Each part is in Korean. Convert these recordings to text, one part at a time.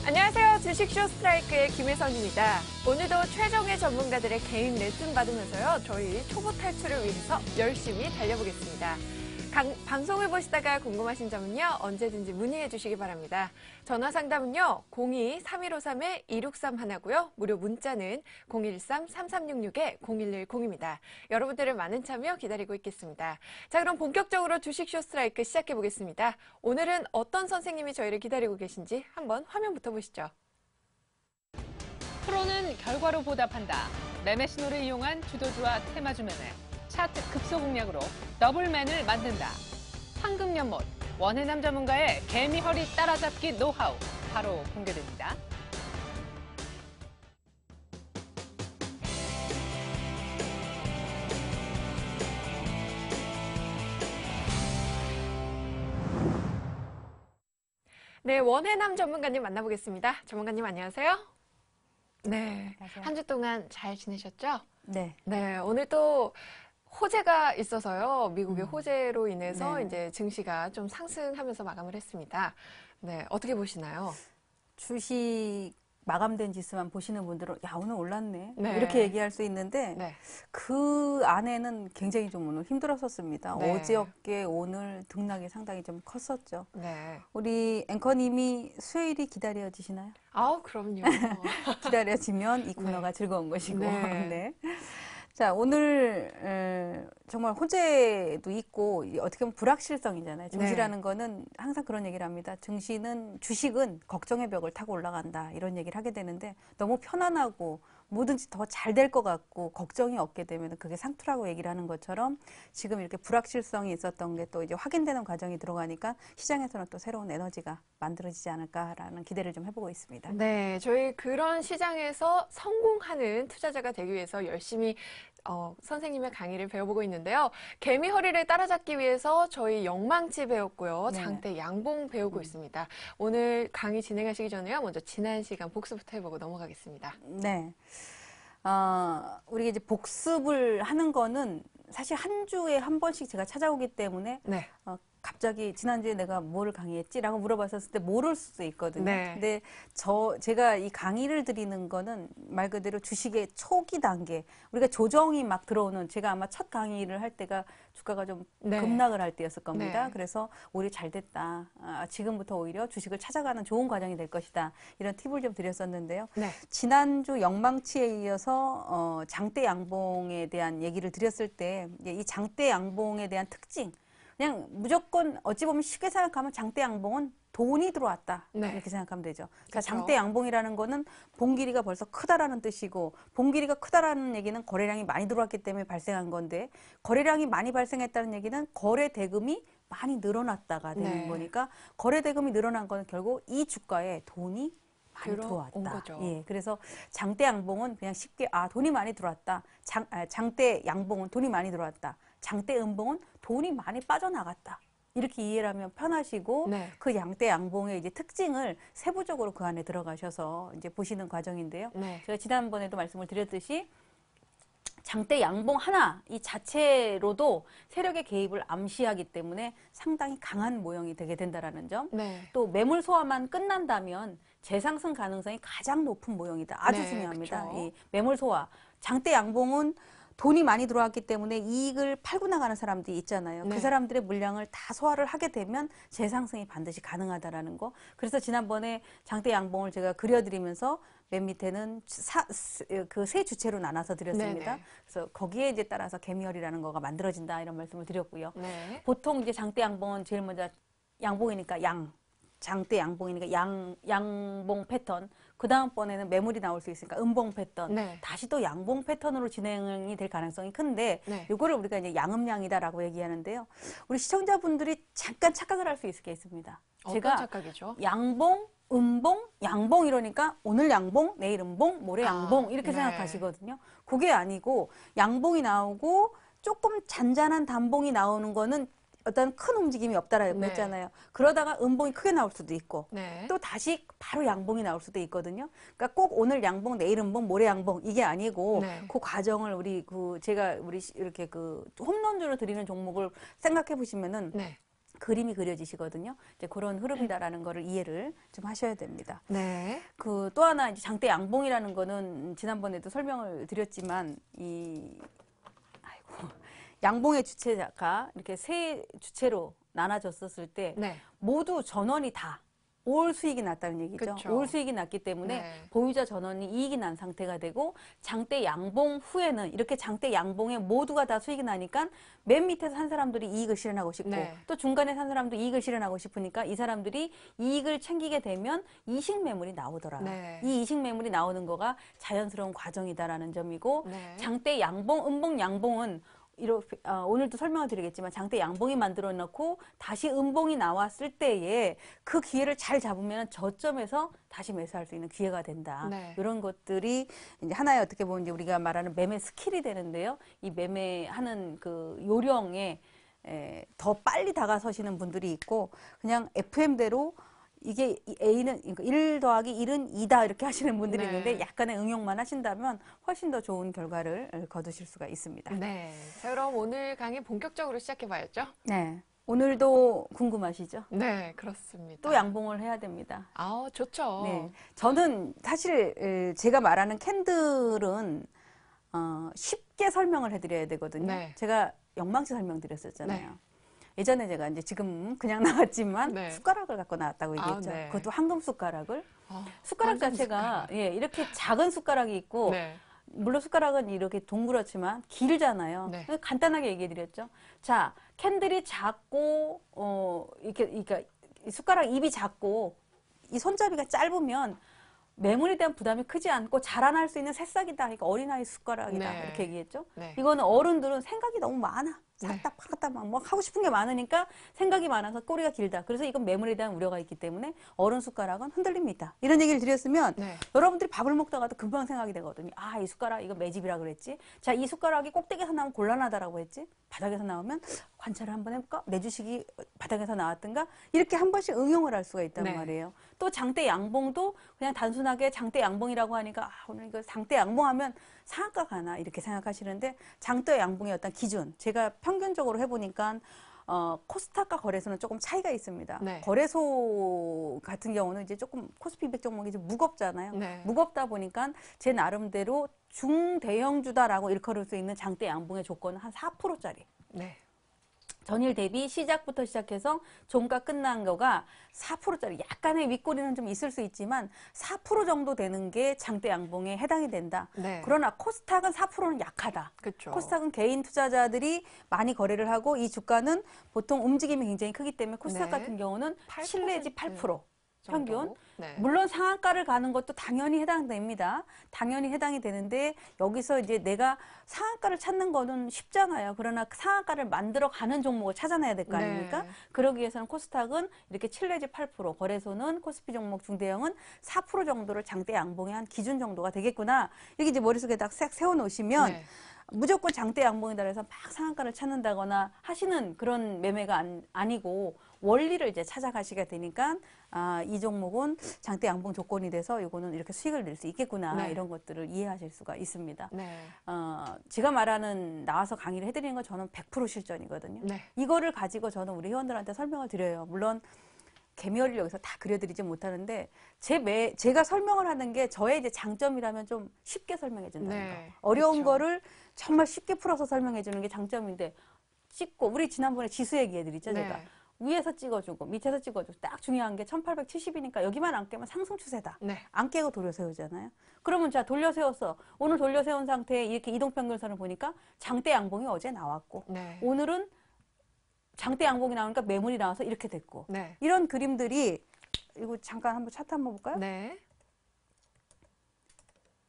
안녕하세요. 주식쇼 스트라이크의 김혜선입니다. 오늘도 최정예 전문가들의 개인 레슨 받으면서요. 저희 초보 탈출을 위해서 열심히 달려보겠습니다. 방송을 보시다가 궁금하신 점은요. 언제든지 문의해 주시기 바랍니다. 전화 상담은요. 02-3153-2631고요. 무료 문자는 013-3366-0110입니다. 여러분들의 많은 참여 기다리고 있겠습니다. 자, 그럼 본격적으로 주식쇼 스트라이크 시작해 보겠습니다. 오늘은 어떤 선생님이 저희를 기다리고 계신지 한번 화면부터 보시죠. 프로는 결과로 보답한다. 매매 신호를 이용한 주도주와 테마주 매매. 차트 급소 공략으로 더블맨을 만든다. 황금연못, 원해남 전문가의 개미허리 따라잡기 노하우 바로 공개됩니다. 네, 원해남 전문가님 만나보겠습니다. 전문가님 안녕하세요. 네, 안녕하세요. 한 주 동안 잘 지내셨죠? 네. 네, 오늘 또 호재가 있어서요. 미국의 호재로 인해서 네. 이제 증시가 좀 상승하면서 마감을 했습니다. 네, 어떻게 보시나요? 주식 마감된 지수만 보시는 분들은 야 오늘 올랐네 네. 이렇게 얘기할 수 있는데 네, 그 안에는 굉장히 좀 오늘 힘들었었습니다. 네. 어저께 오늘 등락이 상당히 좀 컸었죠. 네. 우리 앵커님이 수요일이 기다려지시나요? 아우, 그럼요. 기다려지면 이 코너가 즐거운 것이고. 네. 네. 자, 오늘 정말 호재도 있고 어떻게 보면 불확실성이잖아요. 증시라는 거는 항상 그런 얘기를 합니다. 주식은 걱정의 벽을 타고 올라간다. 이런 얘기를 하게 되는데 너무 편안하고 뭐든지 더 잘 될 것 같고 걱정이 없게 되면 그게 상투라고 얘기를 하는 것처럼 지금 이렇게 불확실성이 있었던 게 또 이제 확인되는 과정이 들어가니까 시장에서는 또 새로운 에너지가 만들어지지 않을까라는 기대를 좀 해보고 있습니다. 네, 저희 그런 시장에서 성공하는 투자자가 되기 위해서 열심히 선생님의 강의를 배워보고 있는데요. 개미 허리를 따라잡기 위해서 저희 영망치 배웠고요. 네. 장대 양봉 배우고 있습니다. 오늘 강의 진행하시기 전에요. 먼저 지난 시간 복습부터 해보고 넘어가겠습니다. 네. 우리 이제 복습을 하는 거는 사실 한 주에 한 번씩 제가 찾아오기 때문에 네. 갑자기 지난주에 내가 뭘 강의했지라고 물어봤었을 때 모를 수도 있거든요. 네. 근데 제가 이 강의를 드리는 거는 말 그대로 주식의 초기 단계, 우리가 조정이 막 들어오는, 제가 아마 첫 강의를 할 때가 주가가 좀 네. 급락을 할 때였을 겁니다. 네. 그래서 오히려 잘 됐다. 지금부터 오히려 주식을 찾아가는 좋은 과정이 될 것이다. 이런 팁을 좀 드렸었는데요. 네. 지난주 영망치에 이어서 장대 양봉에 대한 얘기를 드렸을 때 이 장대 양봉에 대한 특징, 그냥 무조건 어찌 보면 쉽게 생각하면 장대 양봉은 돈이 들어왔다. 네. 이렇게 생각하면 되죠. 자, 그렇죠. 장대 양봉이라는 거는 본 길이가 벌써 크다라는 뜻이고, 본 길이가 크다라는 얘기는 거래량이 많이 들어왔기 때문에 발생한 건데, 거래량이 많이 발생했다는 얘기는 거래 대금이 많이 늘어났다가 되는 네. 거니까, 거래 대금이 늘어난 거는 결국 이 주가에 돈이 많이 들어온 들어왔다. 거죠. 예, 그래서 장대 양봉은 그냥 쉽게 돈이 많이 들어왔다. 장대 양봉은 돈이 많이 들어왔다. 장대 음봉은 돈이 많이 빠져나갔다. 이렇게 이해를 하면 편하시고 네. 그 양대 양봉의 이제 특징을 세부적으로 그 안에 들어가셔서 이제 보시는 과정인데요. 네. 제가 지난번에도 말씀을 드렸듯이 장대 양봉 하나 이 자체로도 세력의 개입을 암시하기 때문에 상당히 강한 모형이 되게 된다라는 점. 네. 또 매물 소화만 끝난다면 재상승 가능성이 가장 높은 모형이다. 아주 네, 중요합니다. 그쵸. 이 매물 소화. 장대 양봉은 돈이 많이 들어왔기 때문에 이익을 팔고 나가는 사람들이 있잖아요. 네. 그 사람들의 물량을 다 소화를 하게 되면 재상승이 반드시 가능하다라는 거. 그래서 지난번에 장대 양봉을 제가 그려드리면서 맨 밑에는 그 세 주체로 나눠서 드렸습니다. 네네. 그래서 거기에 이제 따라서 개미열이라는 거가 만들어진다 이런 말씀을 드렸고요. 네. 보통 이제 장대 양봉은 제일 먼저 양봉이니까 장대 양봉이니까 양봉 패턴. 그 다음번에는 매물이 나올 수 있으니까 음봉 패턴. 네. 다시 또 양봉 패턴으로 진행이 될 가능성이 큰데, 네. 요거를 우리가 이제 양음양이다라고 얘기하는데요. 우리 시청자분들이 잠깐 착각을 할 수 있을 게 있습니다. 어떤 제가 착각이죠? 양봉, 음봉, 양봉 이러니까 오늘 양봉, 내일 음봉, 모레 양봉 이렇게 네. 생각하시거든요. 그게 아니고 양봉이 나오고 조금 잔잔한 단봉이 나오는 거는 어떤 큰 움직임이 없다라고 네. 했잖아요. 그러다가 음봉이 크게 나올 수도 있고 네. 또 다시 바로 양봉이 나올 수도 있거든요. 그러니까 꼭 오늘 양봉, 내일 음봉, 모레 양봉 이게 아니고 네. 그 과정을 제가 이렇게 홈런주로 드리는 종목을 생각해 보시면은 네. 그림이 그려지시거든요. 이제 그런 흐름이다라는 거를 이해를 좀 하셔야 됩니다. 네. 그 또 하나 이제 장대 양봉이라는 거는 지난번에도 설명을 드렸지만 양봉의 주체가 이렇게 세 주체로 나눠졌었을 때 네. 모두 전원이 다 올 수익이 났다는 얘기죠. 그쵸. 올 수익이 났기 때문에 네. 보유자 전원이 이익이 난 상태가 되고 장대 양봉 후에는 이렇게 장대 양봉에 모두가 다 수익이 나니까 맨 밑에서 산 사람들이 이익을 실현하고 싶고 네. 또 중간에 산 사람도 이익을 실현하고 싶으니까 이 사람들이 이익을 챙기게 되면 이식 매물이 나오더라. 네. 이 이식 매물이 나오는 거가 자연스러운 과정이다라는 점이고 네. 장대 양봉, 음봉 양봉은 이렇게 오늘도 설명을 드리겠지만 장대 양봉이 만들어 놓고 다시 음봉이 나왔을 때에 그 기회를 잘 잡으면 저점에서 다시 매수할 수 있는 기회가 된다. 네. 이런 것들이 이제 하나의 어떻게 보면 이제 우리가 말하는 매매 스킬이 되는데요. 이 매매하는 그 요령에 더 빨리 다가서시는 분들이 있고 그냥 FM대로 이게 A는 1 더하기 1은 2다 이렇게 하시는 분들이 네. 있는데 약간의 응용만 하신다면 훨씬 더 좋은 결과를 거두실 수가 있습니다. 네. 자, 그럼 오늘 강의 본격적으로 시작해봐야죠. 네. 오늘도 궁금하시죠? 네, 그렇습니다. 또 양봉을 해야 됩니다. 아, 좋죠. 네. 저는 사실 제가 말하는 캔들은 쉽게 설명을 해드려야 되거든요. 네. 제가 영망치 설명드렸었잖아요. 네. 예전에 제가 이제 지금 그냥 나왔지만 네. 숟가락을 갖고 나왔다고 아, 얘기했죠. 네. 그것도 황금 숟가락을. 아, 숟가락 황금 자체가 숟가락. 예, 이렇게 작은 숟가락이 있고 네. 물론 숟가락은 이렇게 동그랗지만 길잖아요. 네. 간단하게 얘기해 드렸죠. 자, 캔들이 작고 이렇게 그러니까 이 숟가락 입이 작고 이 손잡이가 짧으면 매물에 대한 부담이 크지 않고 자라날 수 있는 새싹이다. 그러니까 어린아이 숟가락이다. 네. 이렇게 얘기했죠. 네. 이거는 어른들은 생각이 너무 많아. 네. 싹다 파갔다 막 하고 싶은 게 많으니까 생각이 많아서 꼬리가 길다. 그래서 이건 매물에 대한 우려가 있기 때문에 어른 숟가락은 흔들립니다. 이런 얘기를 드렸으면 네. 여러분들이 밥을 먹다가도 금방 생각이 되거든요. 아, 이 숟가락 이거 매집이라 그랬지. 자, 이 숟가락이 꼭대기에서 나오면 곤란하다라고 했지. 바닥에서 나오면 관찰을 한번 해볼까? 매주식이 바닥에서 나왔던가? 이렇게 한 번씩 응용을 할 수가 있단 네. 말이에요. 또 장대 양봉도 그냥 단순하게 장대 양봉이라고 하니까 아, 오늘 이거 장대 양봉하면 상한가 가나 이렇게 생각하시는데 장대 양봉의 어떤 기준 제가 평균적으로 해보니까 코스닥과 거래소는 조금 차이가 있습니다. 네. 거래소 같은 경우는 이제 조금 코스피 200 종목이 좀 무겁잖아요. 네. 무겁다 보니까 제 나름대로 중대형주다라고 일컬을 수 있는 장대 양봉의 조건은 한 4%짜리. 네. 전일 대비 시작부터 시작해서 종가 끝난 거가 4%짜리 약간의 윗꼬리는 좀 있을 수 있지만 4% 정도 되는 게 장대 양봉에 해당이 된다. 네. 그러나 코스닥은 4%는 약하다. 그렇죠. 코스닥은 개인 투자자들이 많이 거래를 하고 이 주가는 보통 움직임이 굉장히 크기 때문에 코스닥 네. 같은 경우는 8% 7 내지 8% 평균. 정도? 네. 물론 상한가를 가는 것도 당연히 해당됩니다. 당연히 해당이 되는데 여기서 이제 내가 상한가를 찾는 거는 쉽잖아요. 그러나 상한가를 만들어 가는 종목을 찾아내야 될 거 네. 아닙니까? 그러기 위해서는 코스닥은 이렇게 7 내지 8%, 거래소는 코스피 종목 중대형은 4% 정도를 장대 양봉의 한 기준 정도가 되겠구나. 이렇게 이제 머릿속에 딱 싹 세워놓으시면 네. 무조건 장대 양봉이다 해서 막 상한가를 찾는다거나 하시는 그런 매매가 아니고 원리를 이제 찾아가시게 되니까 이 종목은 장대 양봉 조건이 돼서 이거는 이렇게 수익을 낼 수 있겠구나 네. 이런 것들을 이해하실 수가 있습니다. 네. 제가 말하는 나와서 강의를 해드리는 건 저는 100% 실전이거든요. 네. 이거를 가지고 저는 우리 회원들한테 설명을 드려요. 물론 개미허리를 여기서 다 그려드리지 못하는데 제가 설명을 하는 게 저의 이제 장점이라면 좀 쉽게 설명해 준다는 네. 거. 어려운 그렇죠. 거를 정말 쉽게 풀어서 설명해 주는 게 장점인데 찍고 우리 지난번에 지수 얘기해 드렸죠, 네. 제가. 위에서 찍어주고 밑에서 찍어주고 딱 중요한 게 1870이니까 여기만 안 깨면 상승 추세다. 네. 안 깨고 돌려 세우잖아요. 그러면 자 돌려 세웠어. 오늘 돌려 세운 상태에 이렇게 이동평균선을 보니까 장대 양봉이 어제 나왔고 네. 오늘은 장대 양봉이 나오니까 매물이 나와서 이렇게 됐고 네. 이런 그림들이 이거 잠깐 한번 차트 한번 볼까요? 네.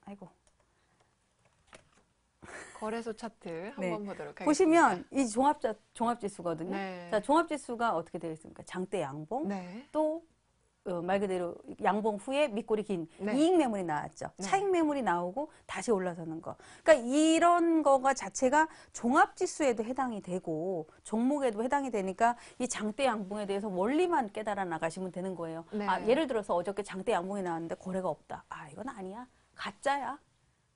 아이고 거래소 차트 네. 한번 보도록 하겠습니다. 보시면 이 종합지수거든요. 네. 자 종합지수가 어떻게 되어 있습니까? 장대 양봉 네. 또 말 그대로 양봉 후에 밑골이 긴 네. 이익 매물이 나왔죠. 네. 차익 매물이 나오고 다시 올라서는 거. 그러니까 이런 거가 자체가 종합지수에도 해당이 되고 종목에도 해당이 되니까 이 장대 양봉에 대해서 원리만 깨달아 나가시면 되는 거예요. 네. 예를 들어서 어저께 장대 양봉이 나왔는데 거래가 없다. 이건 아니야. 가짜야.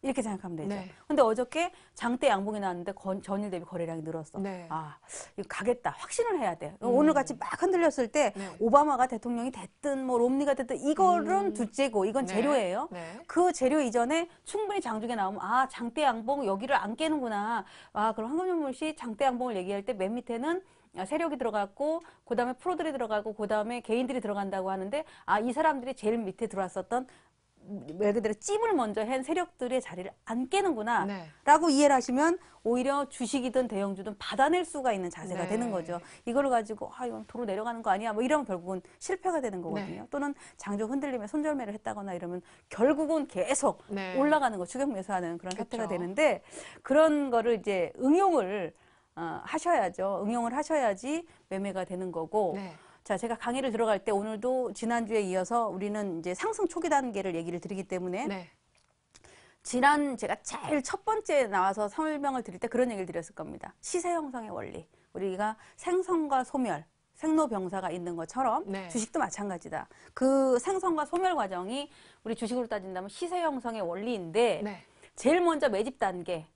이렇게 생각하면 되죠. 네. 근데 어저께 장대 양봉이 나왔는데 전일 대비 거래량이 늘었어. 네. 아, 이거 가겠다. 확신을 해야 돼. 오늘 같이 막 흔들렸을 때 네. 오바마가 대통령이 됐든 뭐 롬니가 됐든 이거는 둘째고 이건 네. 재료예요. 네. 그 재료 이전에 충분히 장중에 나오면 아, 장대 양봉 여기를 안 깨는구나. 아, 그럼 황금연물시 장대 양봉을 얘기할 때 맨 밑에는 세력이 들어갔고 그다음에 프로들이 들어가고 그다음에 개인들이 들어간다고 하는데 아, 이 사람들이 제일 밑에 들어왔었던 말 그대로 찜을 먼저 한 세력들의 자리를 안 깨는구나 네. 라고 이해를 하시면 오히려 주식이든 대형주든 받아낼 수가 있는 자세가 네. 되는 거죠. 이걸 가지고 아 이건 도로 내려가는 거 아니야 뭐 이러면 결국은 실패가 되는 거거든요. 네. 또는 장중 흔들리면 손절매를 했다거나 이러면 결국은 계속 네. 올라가는 거 추격 매수하는 그런 그쵸. 사태가 되는데 그런 거를 이제 응용을 하셔야죠. 응용을 하셔야지 매매가 되는 거고 네. 자, 제가 강의를 들어갈 때 오늘도 지난주에 이어서 우리는 이제 상승 초기 단계를 얘기를 드리기 때문에 네. 지난 제가 제일 첫 번째 나와서 설명을 드릴 때 그런 얘기를 드렸을 겁니다. 시세 형성의 원리. 우리가 생성과 소멸, 생로병사가 있는 것처럼 네. 주식도 마찬가지다. 그 생성과 소멸 과정이 우리 주식으로 따진다면 시세 형성의 원리인데 네. 제일 먼저 매집 단계.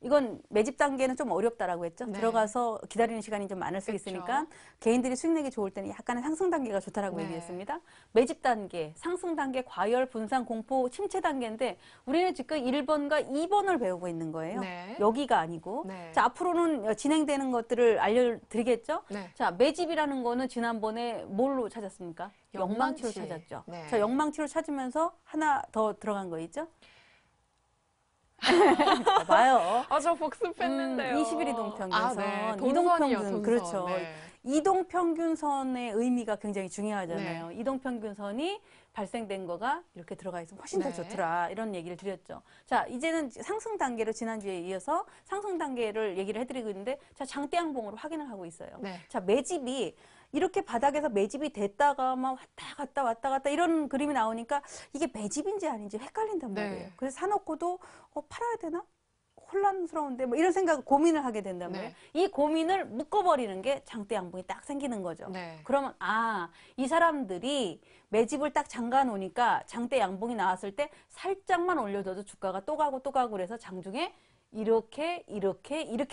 이건 매집 단계는 좀 어렵다라고 했죠. 네. 들어가서 기다리는 시간이 좀 많을 수 그쵸. 있으니까 개인들이 수익 내기 좋을 때는 약간의 상승 단계가 좋다라고 네. 얘기했습니다. 매집 단계, 상승 단계, 과열, 분산, 공포, 침체 단계인데 우리는 지금 1번과 2번을 배우고 있는 거예요. 네. 여기가 아니고. 네. 자, 앞으로는 진행되는 것들을 알려드리겠죠. 네. 자, 매집이라는 거는 지난번에 뭘로 찾았습니까? 영망치. 영망치로 찾았죠. 네. 자, 영망치로 찾으면서 하나 더 들어간 거 있죠? 봐요. 아, 저 복습했는데요. 21 이동평균선, 아, 네. 이동평균, 돈선. 그렇죠. 네. 이동평균선의 의미가 굉장히 중요하잖아요. 이동평균선이 발생된 거가 이렇게 들어가 있으면 훨씬 더 네. 좋더라. 이런 얘기를 드렸죠. 자, 이제는 상승 단계로 지난주에 이어서 상승 단계를 얘기를 해드리고 있는데, 자, 장대양봉으로 확인을 하고 있어요. 네. 자, 매집이 이렇게 바닥에서 매집이 됐다가 막 왔다 갔다 이런 그림이 나오니까 이게 매집인지 아닌지 헷갈린단 네. 말이에요. 그래서 사놓고도 팔아야 되나? 혼란스러운데 뭐 이런 생각 고민을 하게 된단 말이에요. 네. 이 고민을 묶어버리는 게 장대 양봉이 딱 생기는 거죠. 네. 그러면 이 사람들이 매집을 딱 잠가 놓으니까 장대 양봉이 나왔을 때 살짝만 올려줘도 주가가 또 가고 그래서 장중에 이렇게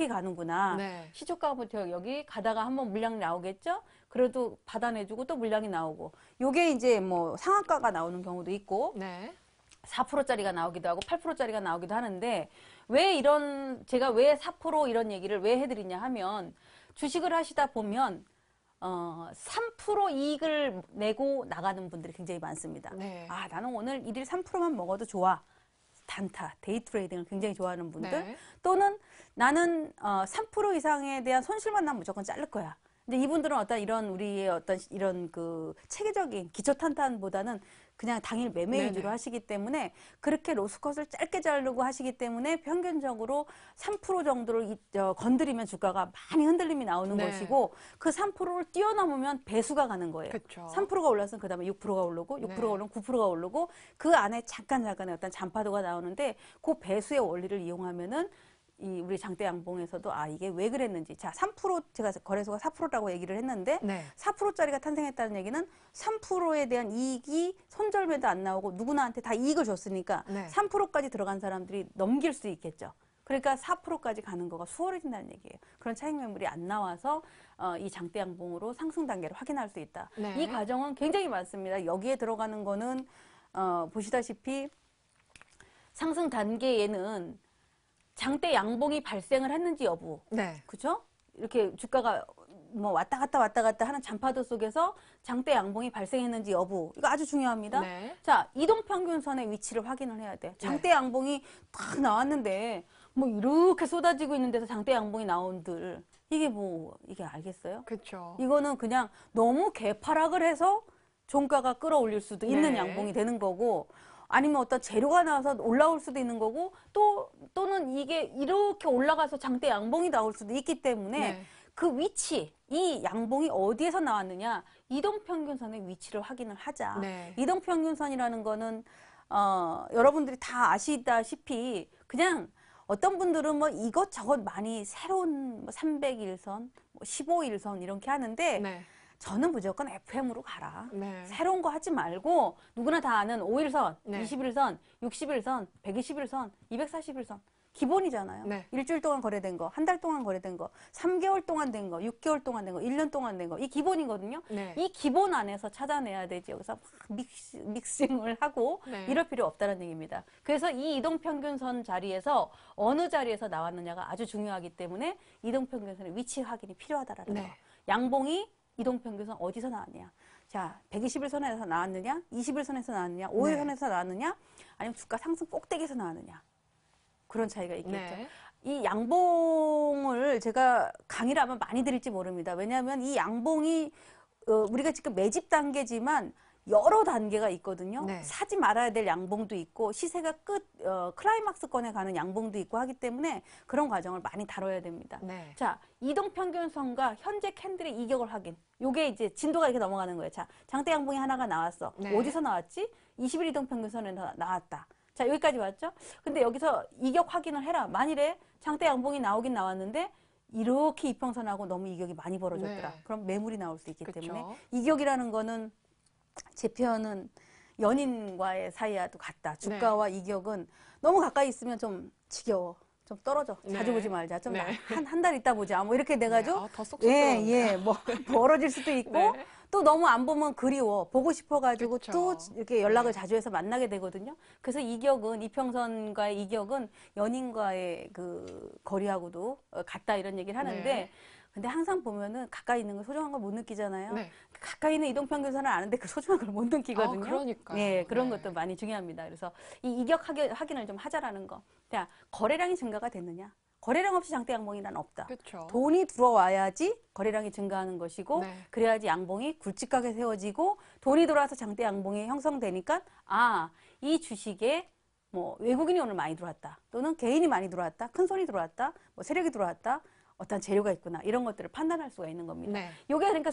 가는구나. 네. 시초가부터 여기 가다가 한번 물량이 나오겠죠? 그래도 받아내주고 또 물량이 나오고. 요게 이제 뭐 상한가가 나오는 경우도 있고, 네. 4%짜리가 나오기도 하고 8%짜리가 나오기도 하는데 제가 왜 4% 이런 얘기를 왜 해드리냐 하면 주식을 하시다 보면 3% 이익을 내고 나가는 분들이 굉장히 많습니다. 네. 나는 오늘 일일 3%만 먹어도 좋아. 단타, 데이 트레이딩을 굉장히 좋아하는 분들 네. 또는 나는 3% 이상에 대한 손실만 나면 무조건 자를 거야. 근데 이분들은 우리의 이런 그 체계적인 기초 탄탄보다는 그냥 당일 매매 네네. 위주로 하시기 때문에 그렇게 로스컷을 짧게 자르고 하시기 때문에 평균적으로 3% 정도를 건드리면 주가가 많이 흔들림이 나오는 네. 것이고 그 3%를 뛰어넘으면 배수가 가는 거예요. 그쵸. 3%가 올랐으면 그 다음에 6%가 오르고 6%가 네. 오르면 9%가 오르고 그 안에 잠깐의 어떤 잔파도가 나오는데 그 배수의 원리를 이용하면은 우리 장대 양봉에서도 이게 왜 그랬는지. 자, 3% 제가 거래소가 4%라고 얘기를 했는데 네. 4%짜리가 탄생했다는 얘기는 3%에 대한 이익이 손절매도 안 나오고 누구나한테 다 이익을 줬으니까 네. 3%까지 들어간 사람들이 넘길 수 있겠죠. 그러니까 4%까지 가는 거가 수월해진다는 얘기예요. 그런 차익 매물이 안 나와서 이 장대 양봉으로 상승 단계를 확인할 수 있다. 네. 이 과정은 굉장히 많습니다. 여기에 들어가는 거는 보시다시피 상승 단계에는 장대 양봉이 발생을 했는지 여부, 네. 그죠? 이렇게 주가가 뭐 왔다 갔다 하는 잔파도 속에서 장대 양봉이 발생했는지 여부, 이거 아주 중요합니다. 네. 자, 이동평균선의 위치를 확인을 해야 돼. 장대 양봉이 딱 나왔는데 뭐 이렇게 쏟아지고 있는 데서 장대 양봉이 나온들 이게 알겠어요? 그렇죠. 이거는 그냥 너무 개파락을 해서 종가가 끌어올릴 수도 있는 네. 양봉이 되는 거고 아니면 어떤 재료가 나와서 올라올 수도 있는 거고 또는 이게 이렇게 올라가서 장대 양봉이 나올 수도 있기 때문에 네. 그 위치, 이 양봉이 어디에서 나왔느냐 이동평균선의 위치를 확인을 하자. 네. 이동평균선이라는 거는 여러분들이 다 아시다시피 그냥 어떤 분들은 뭐 이것저것 많이 새로운 300일선, 15일선 이렇게 하는데 네. 저는 무조건 FM으로 가라. 네. 새로운 거 하지 말고 누구나 다 아는 5일선, 네. 20일선, 60일선, 120일선, 240일선 기본이잖아요. 네. 일주일 동안 거래된 거, 한 달 동안 거래된 거, 3개월 동안 된 거, 6개월 동안 된 거, 1년 동안 된 거, 이 기본이거든요. 네. 이 기본 안에서 찾아내야 되지. 여기서 막 믹싱을 하고 네. 이럴 필요 없다는 얘기입니다. 그래서 이 이동평균선 자리에서 어느 자리에서 나왔느냐가 아주 중요하기 때문에 이동평균선의 위치 확인이 필요하다라는 네. 거. 양봉이 이동평균선 어디서 나왔냐? 자, 120일선에서 나왔느냐? 20일선에서 나왔느냐? 5일선에서 나왔느냐? 아니면 주가 상승 꼭대기에서 나왔느냐? 그런 차이가 있겠죠. 네. 이 양봉을 제가 강의를 아마 많이 드릴지 모릅니다. 왜냐하면 이 양봉이 우리가 지금 매집 단계지만 여러 단계가 있거든요. 네. 사지 말아야 될 양봉도 있고 시세가 클라이막스권에 가는 양봉도 있고 하기 때문에 그런 과정을 많이 다뤄야 됩니다. 네. 자, 이동평균선과 현재 캔들의 이격을 확인. 요게 이제 진도가 이렇게 넘어가는 거예요. 자, 장대 양봉이 하나가 나왔어. 네. 어디서 나왔지? 20일 이동평균선에서 나왔다. 자, 여기까지 왔죠? 근데 여기서 이격 확인을 해라. 만일에 장대 양봉이 나오긴 나왔는데 이렇게 이평선하고 너무 이격이 많이 벌어졌더라. 네. 그럼 매물이 나올 수 있기 그쵸. 때문에 이격이라는 거는 제 표현은 연인과의 사이와도 같다. 주가와 이격은 너무 가까이 있으면 좀 지겨워. 좀 떨어져. 자주 네. 보지 말자. 좀 네. 한 달 있다 보자. 뭐 이렇게 돼가지고 네. 아, 더 쏙쏙 뭐 멀어질 수도 있고 네. 또 너무 안 보면 그리워. 보고 싶어가지고 그쵸. 또 이렇게 연락을 네. 자주 해서 만나게 되거든요. 그래서 이격은, 이평선과의 이격은 연인과의 그 거리하고도 같다 이런 얘기를 하는데 네. 근데 항상 보면은 가까이 있는 걸 소중한 걸 못 느끼잖아요. 네. 가까이 있는 이동평균선을 아는데 그 소중한 걸 못 느끼거든요. 아, 그러니까요. 예, 그런 네. 것도 많이 중요합니다. 그래서 이 이격 확인을 좀 하자라는 거. 자, 거래량이 증가가 됐느냐? 거래량 없이 장대 양봉이란 없다. 그렇죠. 돈이 들어와야지 거래량이 증가하는 것이고 네. 그래야지 양봉이 굵직하게 세워지고 돈이 들어와서 장대 양봉이 형성되니까 이 주식에 뭐 외국인이 오늘 많이 들어왔다. 또는 개인이 많이 들어왔다. 큰 손이 들어왔다. 뭐 세력이 들어왔다. 어떤 재료가 있구나. 이런 것들을 판단할 수가 있는 겁니다. 네. 요게 그러니까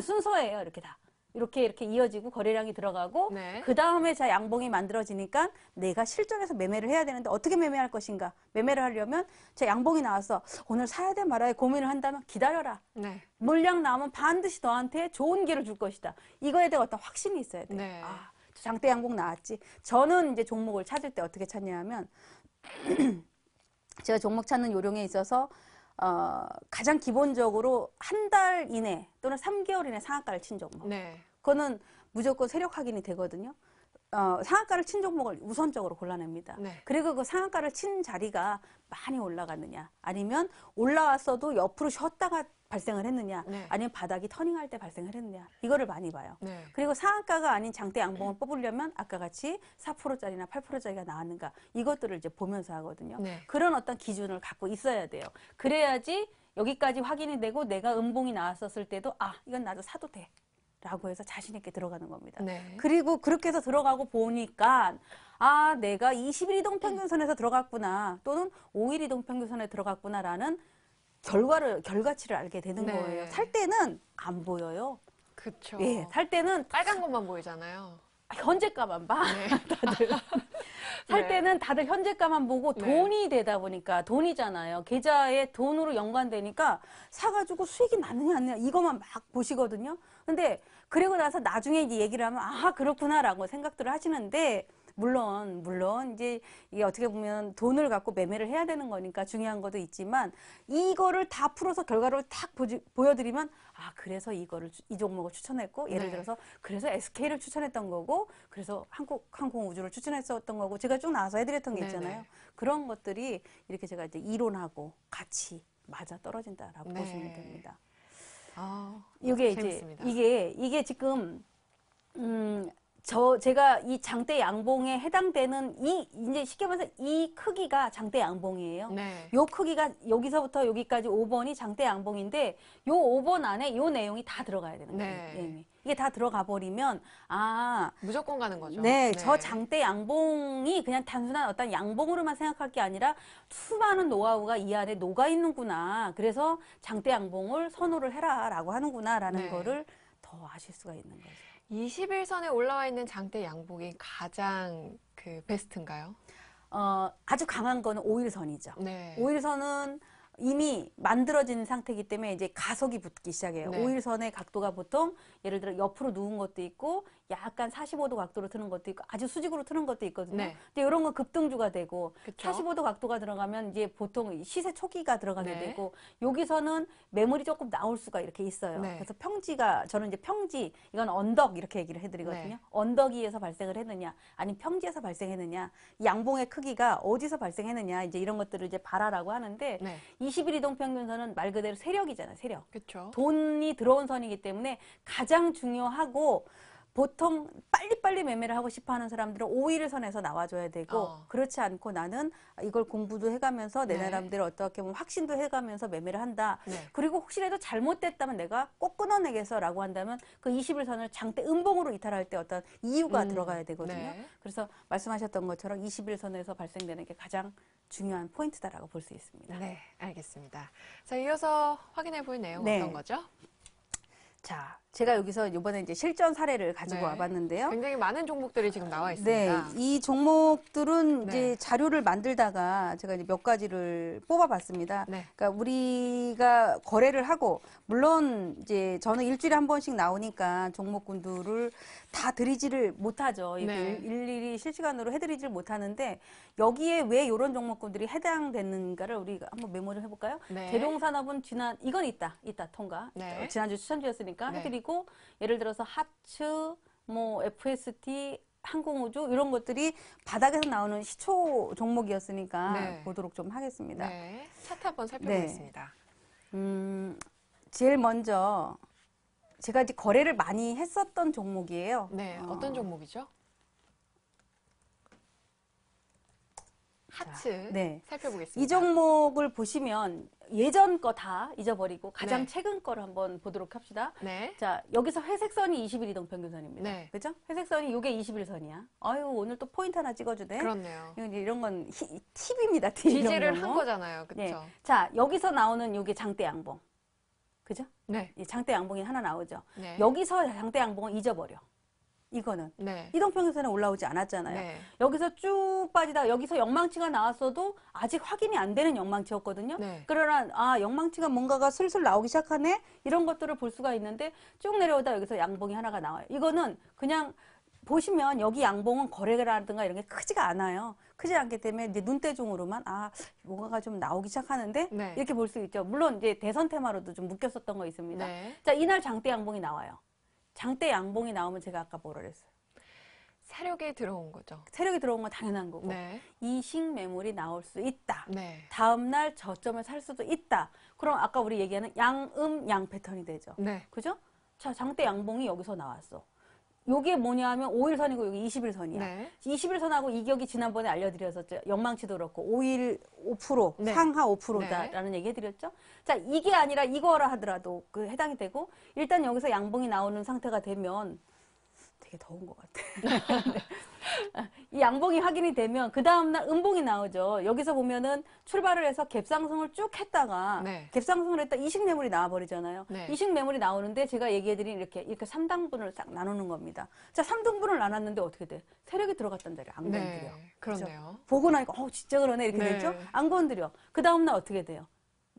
순서예요. 이렇게 다. 이렇게 이어지고 거래량이 들어가고 네. 그 다음에 자 양봉이 만들어지니까 내가 실전에서 매매를 해야 되는데 어떻게 매매할 것인가. 매매를 하려면 자 양봉이 나왔어. 오늘 사야 돼 말아야 고민을 한다면 기다려라. 네. 물량 나오면 반드시 너한테 좋은 기회를 줄 것이다. 이거에 대한 어떤 확신이 있어야 돼요. 네. 장대 양봉 나왔지. 저는 이제 종목을 찾을 때 어떻게 찾냐 하면 제가 종목 찾는 요령에 있어서 가장 기본적으로 한 달 이내 또는 3개월 이내 상한가를 친 종목. 네. 그거는 무조건 세력 확인이 되거든요. 상한가를 친 종목을 우선적으로 골라냅니다. 네. 그리고 그 상한가를 친 자리가 많이 올라갔느냐, 아니면 올라왔어도 옆으로 쉬었다가 발생을 했느냐, 네. 아니면 바닥이 터닝할 때 발생을 했느냐, 이거를 많이 봐요. 네. 그리고 상한가가 아닌 장대 양봉을 뽑으려면 아까 같이 4%짜리나 8%짜리가 나왔는가, 이것들을 이제 보면서 하거든요. 네. 그런 어떤 기준을 갖고 있어야 돼요. 그래야지 여기까지 확인이 되고 내가 음봉이 나왔었을 때도 이건 나도 사도 돼. 라고 해서 자신 있게 들어가는 겁니다. 네. 그리고 그렇게 해서 들어가고 보니까 내가 20일 이동평균선에서 들어갔구나, 또는 5일 이동평균선에 들어갔구나라는 결과치를 알게 되는 네. 거예요. 살 때는 안 보여요. 그쵸. 예, 살 때는 빨간 것만 보이잖아요. 현재가만 봐. 네. 다들. 살 네. 때는 다들 현재가만 보고 네. 돈이 되다 보니까, 돈이잖아요. 계좌에 돈으로 연관되니까 사가지고 수익이 나느냐 안 나느냐 이것만 막 보시거든요. 근데 그리고 나서 나중에 이제 얘기를 하면 그렇구나라고 생각들을 하시는데, 물론 이제 이게 어떻게 보면 돈을 갖고 매매를 해야 되는 거니까 중요한 것도 있지만, 이거를 다 풀어서 결과를 딱 보여드리면 그래서 이 종목을 추천했고, 예를 네. 들어서 그래서 SK를 추천했던 거고, 그래서 항공우주를 추천했었던 거고, 제가 쭉 나와서 해드렸던 게 네네. 있잖아요. 그런 것들이 이렇게 제가 이제 이론하고 같이 맞아 떨어진다라고 네. 보시면 됩니다. 이게 이게 재밌습니다. 이제 이게 지금 제가 이 장대 양봉에 해당되는 이제 쉽게 말해서 이 크기가 장대 양봉이에요. 네. 요 크기가 여기서부터 여기까지 5번이 장대 양봉인데, 요 5번 안에 요 내용이 다 들어가야 되는 거예요. 네. 네. 이게 다 들어가 버리면 무조건 가는 거죠. 네, 저 장대 양봉이 그냥 단순한 어떤 양봉으로만 생각할 게 아니라 수많은 노하우가 이 안에 녹아 있는구나. 그래서 장대 양봉을 선호를 해라라고 하는구나라는 네. 거를 더 아실 수가 있는 거죠. 21선에 올라와 있는 장대 양봉이 가장 베스트인가요? 아주 강한 거는 5일선이죠. 네. 5일선은 이미 만들어진 상태이기 때문에 이제 가속이 붙기 시작해요. 네. 5일선의 각도가 보통 예를 들어 옆으로 누운 것도 있고 약간 45도 각도로 트는 것도 있고 아주 수직으로 트는 것도 있거든요. 네. 근데 이런 건 급등주가 되고 그쵸. 45도 각도가 들어가면 이제 보통 시세 초기가 들어가게 네. 되고 여기서는 매물이 조금 나올 수가 이렇게 있어요. 네. 그래서 평지가 저는 이제 평지 이건 언덕 이렇게 얘기를 해드리거든요. 네. 언덕 위에서 발생을 했느냐 아니면 평지에서 발생했느냐 이 양봉의 크기가 어디서 발생했느냐 이제 이런 것들을 이제 봐라라고 하는데 네. 20일 이동 평균선은 말 그대로 세력이잖아요. 세력. 그렇죠. 돈이 들어온 선이기 때문에 가장 중요하고 보통 빨리빨리 매매를 하고 싶어 하는 사람들은 5일 선에서 나와줘야 되고 그렇지 않고 나는 이걸 공부도 해가면서 내 네. 나름대로 어떻게 보면 확신도 해가면서 매매를 한다. 네. 그리고 혹시라도 잘못됐다면 내가 꼭 끊어내겠어라고 한다면 그 20일 선을 장대 음봉으로 이탈할 때 어떤 이유가 들어가야 되거든요. 네. 그래서 말씀하셨던 것처럼 20일 선에서 발생되는 게 가장 중요한 포인트다라고 볼 수 있습니다. 네, 알겠습니다. 자, 이어서 확인해 볼 내용 네. 어떤 거죠? 자, 제가 여기서 이번에 이제 실전 사례를 가지고 네. 와봤는데요. 굉장히 많은 종목들이 지금 나와 네, 있습니다. 이 종목들은 네. 이제 자료를 만들다가 제가 이제 몇 가지를 뽑아봤습니다. 네. 그러니까 우리가 거래를 하고 물론 이제 저는 일주일에 한 번씩 나오니까 종목군들을 다 드리지를 못하죠. 이게 네. 일일이 실시간으로 해드리지를 못하는데 여기에 왜 이런 종목군들이 해당되는가를 우리가 한번 메모 좀 해볼까요? 네. 대동산업은 이건 있다 통과. 네. 지난주 추천주였으니까 네. 해드리고 예를 들어서 하츠, 뭐 FST, 항공우주 이런 것들이 바닥에서 나오는 시초 종목이었으니까 네. 보도록 좀 하겠습니다. 네. 차트 한번 살펴보겠습니다. 제일 먼저 제가 이제 거래를 많이 했었던 종목이에요. 네, 어떤 종목이죠? 하츠 네. 살펴보겠습니다. 이 종목을 보시면 예전 거 다 잊어버리고 가장 네. 최근 거를 한번 보도록 합시다. 네. 자, 여기서 회색선이 20일 이동 평균선입니다. 네. 그죠? 회색선이 이게 20일선이야. 아유, 오늘 또 포인트 하나 찍어주네. 그렇네요. 이런 건 팁입니다. 팁. 이런 지지를 거. 한 거잖아요. 네. 그렇죠? 자, 여기서 나오는 요게 장대 양봉. 그죠? 네. 이 장대 양봉이 하나 나오죠. 네. 여기서 장대 양봉은 잊어버려. 이거는. 네. 이동평균선에 올라오지 않았잖아요. 네. 여기서 쭉 빠지다 여기서 영망치가 나왔어도 아직 확인이 안 되는 영망치였거든요. 네. 그러나 영망치가 뭔가가 슬슬 나오기 시작하네 이런 것들을 볼 수가 있는데 쭉 내려오다 여기서 양봉이 하나가 나와요. 이거는 그냥 보시면 여기 양봉은 거래라든가 이런 게 크지가 않아요. 크지 않기 때문에 이제 눈대중으로만 뭔가가 좀 나오기 시작하는데 네. 이렇게 볼 수 있죠. 물론 이제 대선 테마로도 좀 묶였었던 거 있습니다. 네. 자, 이날 장대 양봉이 나와요. 장대 양봉이 나오면 제가 아까 뭐라 그랬어요? 세력이 들어온 거죠. 세력이 들어온 건 당연한 거고 네. 이식 매물이 나올 수 있다. 네. 다음날 저점을 살 수도 있다. 그럼 아까 우리 얘기하는 양음 패턴이 되죠. 네. 그죠? 자, 장대 양봉이 여기서 나왔어. 요게 뭐냐면 5일선이고 여기 20일선이야. 네. 20일선하고 이격이 지난번에 알려드렸었죠. 영망치도 그렇고 5일 5%, 네. 상하 5%다라는 얘기 해드렸죠. 자, 이게 아니라 이거라 하더라도 그 해당이 되고 일단 여기서 양봉이 나오는 상태가 되면 되게 더운 것 같아. 이 양봉이 확인이 되면 그 다음날 음봉이 나오죠. 여기서 보면은 출발을 해서 갭상승을 쭉 했다가 네. 갭상승을 했다 이식 매물이 나와버리잖아요. 네. 이식 매물이 나오는데 제가 얘기해드린 이렇게 3등분을 딱 나누는 겁니다. 자, 3등분을 나눴는데 어떻게 돼? 세력이 들어갔단 말이야. 안 건드려. 네. 그렇네요. 보고 나니까 진짜 그러네 이렇게 네. 되죠. 안 건드려. 그 다음날 어떻게 돼요?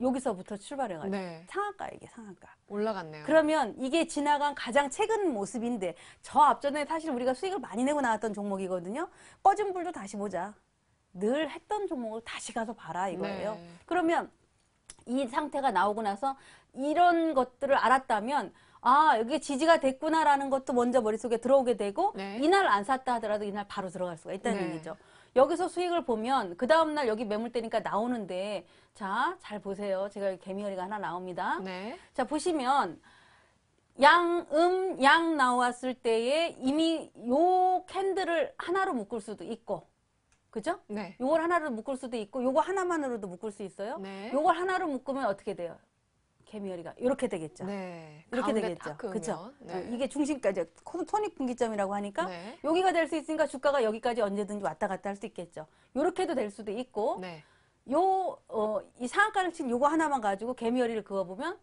여기서부터 출발해가지고 네. 상한가 이게 상한가. 올라갔네요. 그러면 이게 지나간 가장 최근 모습인데 저 앞전에 사실 우리가 수익을 많이 내고 나왔던 종목이거든요. 꺼진 불도 다시 보자. 늘 했던 종목을 다시 가서 봐라 이거예요. 네. 그러면 이 상태가 나오고 나서 이런 것들을 알았다면 여기 지지가 됐구나라는 것도 먼저 머릿속에 들어오게 되고 네. 이날 안 샀다 하더라도 이날 바로 들어갈 수가 있다는 네. 얘기죠. 여기서 수익을 보면 그 다음날 여기 매물대니까 나오는데 자, 잘 보세요. 제가 여기 개미허리가 하나 나옵니다. 네. 자, 보시면 양 나왔을 때에 이미 요 캔들을 하나로 묶을 수도 있고 그죠? 네. 요걸 하나로 묶을 수도 있고 요거 하나만으로도 묶을 수 있어요. 네. 요걸 하나로 묶으면 어떻게 돼요? 개미허리가 이렇게 되겠죠. 네. 이렇게 가운데 되겠죠. 딱 그으면. 그렇죠. 네. 이게 중심까지 손익 분기점이라고 하니까 네. 여기가 될 수 있으니까 주가가 여기까지 언제든지 왔다 갔다 할 수 있겠죠. 요렇게도 될 수도 있고 네. 이 상한가를 친 요거 하나만 가지고 개미허리를 그어보면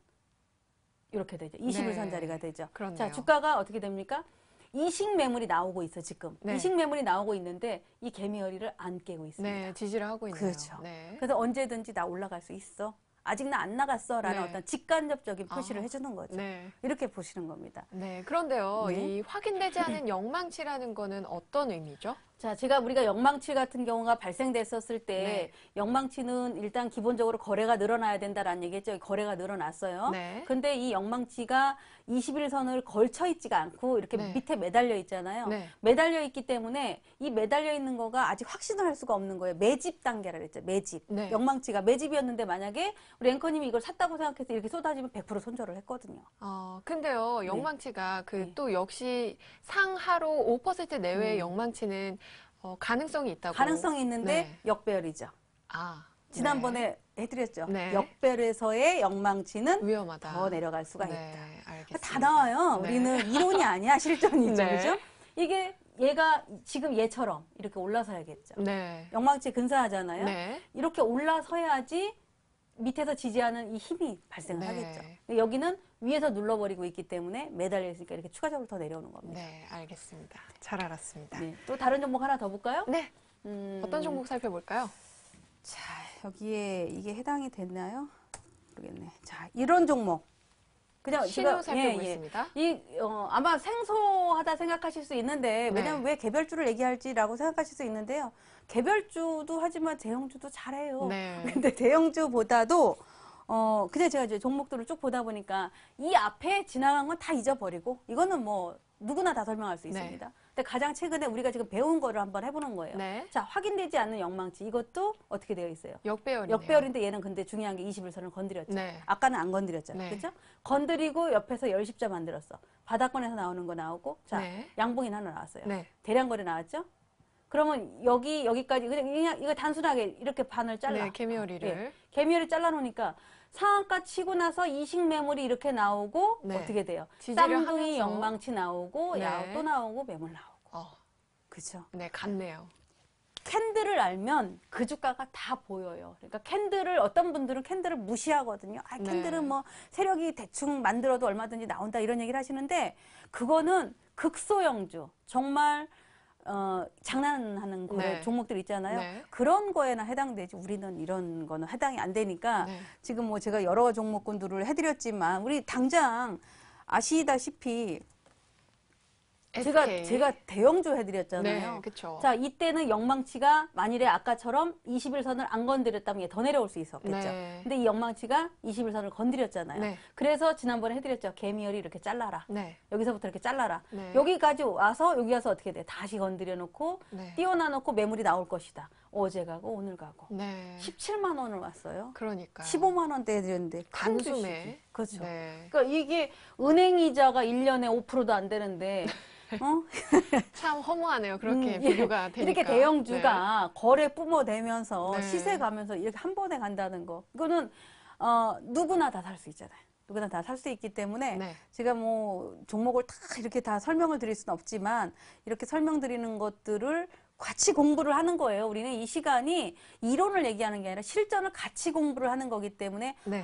이렇게 되죠. 21선 네. 자리가 되죠. 그렇네요. 자, 주가가 어떻게 됩니까? 이식 매물이 나오고 있어 지금. 네. 이식 매물이 나오고 있는데 이 개미허리를 안 깨고 있습니다. 네. 지지를 하고 있네요. 그렇죠. 네. 그래서 언제든지 나 올라갈 수 있어. 아직 나 안 나갔어라는 네. 어떤 직간접적인 표시를 해주는 거죠. 네. 이렇게 보시는 겁니다. 네. 그런데요, 네. 이 확인되지 않은 영망치라는 거는 어떤 의미죠? 자, 우리가 영망치 같은 경우가 발생됐었을 때 네. 영망치는 일단 기본적으로 거래가 늘어나야 된다라는 얘기했죠. 거래가 늘어났어요. 네. 근데 이 영망치가 21선을 걸쳐 있지가 않고 이렇게 네. 밑에 매달려 있잖아요. 네. 매달려 있기 때문에 이 매달려 있는 거가 아직 확신을 할 수가 없는 거예요. 매집 단계라 그랬죠. 매집. 네. 영망치가 매집이었는데 만약에 우리 앵커님이 이걸 샀다고 생각해서 이렇게 쏟아지면 100% 손절을 했거든요. 근데요, 영망치가 네. 또 역시 상하로 5% 내외의 영망치는 가능성이 있다고. 가능성이 있는데 네. 역배열이죠. 지난번에 해드렸죠. 네. 역배열에서의 영망치는 위험하다. 더 내려갈 수가 네, 있다. 알겠습니다. 다 나와요. 네. 우리는 이론이 아니야, 실전이죠. 네. 그죠? 이게 얘가 지금 얘처럼 이렇게 올라서야겠죠. 네. 영망치 근사하잖아요. 네. 이렇게 올라서야지 밑에서 지지하는 이 힘이 발생을 네. 하겠죠. 근데 여기는 위에서 눌러버리고 있기 때문에 매달려 있으니까 이렇게 추가적으로 더 내려오는 겁니다. 네, 알겠습니다. 잘 알았습니다. 네. 또 다른 종목 하나 더 볼까요? 네. 어떤 종목 살펴볼까요? 자, 여기에 이게 해당이 됐나요? 모르겠네. 자, 이런 종목. 그냥 신호 살펴보겠습니다. 아마 생소하다 생각하실 수 있는데, 왜냐면 네. 왜 개별주를 얘기할지라고 생각하실 수 있는데요. 개별주도 하지만 대형주도 잘해요. 네. 근데 대형주보다도, 그냥 제가 이제 종목들을 쭉 보다 보니까 이 앞에 지나간 건 다 잊어버리고, 이거는 뭐 누구나 다 설명할 수 네. 있습니다. 근데 가장 최근에 우리가 지금 배운 거를 한번 해보는 거예요. 네. 자, 확인되지 않는 영망치. 이것도 어떻게 되어 있어요? 역배열이네요. 역배열인데 얘는 근데 중요한 게 21선을 건드렸죠. 네. 아까는 안 건드렸잖아요. 네. 그죠? 건드리고 옆에서 열십자 만들었어. 바닥권에서 나오는 거 나오고, 자, 네. 양봉인 하나 나왔어요. 네. 대량거래 나왔죠? 그러면 여기까지, 그냥 이거 단순하게 이렇게 반을 잘라. 네, 개미허리를. 네. 개미를 잘라놓으니까 상한가 치고 나서 이식 매물이 이렇게 나오고, 네. 어떻게 돼요? 지지를 쌍둥이 하면서. 영망치 나오고, 네. 야후 또 나오고, 매물 나오고. 그죠? 네, 같네요. 캔들을 알면 그 주가가 다 보여요. 그러니까 캔들을 어떤 분들은 캔들을 무시하거든요. 아, 캔들은 네. 뭐 세력이 대충 만들어도 얼마든지 나온다 이런 얘기를 하시는데 그거는 극소형주 정말 장난하는 거래 네. 종목들 있잖아요. 네. 그런 거에나 해당되지 우리는 이런 거는 해당이 안 되니까 네. 지금 뭐 제가 여러 종목군들을 해드렸지만 우리 당장 아시다시피 SK. 제가 대형주 해드렸잖아요. 네, 그쵸. 자, 이때는 영망치가 만일에 아까처럼 21선을 안 건드렸다면 얘 더 내려올 수 있었겠죠. 네. 근데 이 영망치가 21선을 건드렸잖아요. 네. 그래서 지난번에 해드렸죠. 개미열이 이렇게 잘라라. 네. 여기서부터 이렇게 잘라라. 네. 여기까지 와서 여기 와서 어떻게 돼? 다시 건드려 놓고 네. 띄워놔 놓고 매물이 나올 것이다. 어제 가고 오늘 가고. 네. 17만 원을 왔어요. 그러니까. 15만 원대 해드렸는데 큰 단숨에. 주식이. 그렇죠. 네. 그러니까 이게 은행 이자가 1년에 5%도 안 되는데 참 허무하네요. 그렇게 예. 비교가 되니까. 이렇게 대형주가 거래 뿜어내면서 네. 시세 가면서 이렇게 한 번에 간다는 거. 이거는 누구나 다 살 수 있잖아요. 누구나 다 살 수 있기 때문에 네. 제가 뭐 종목을 다 이렇게 다 설명을 드릴 수는 없지만 이렇게 설명드리는 것들을 같이 공부를 하는 거예요. 우리는 이 시간이 이론을 얘기하는 게 아니라 실전을 같이 공부를 하는 거기 때문에 네.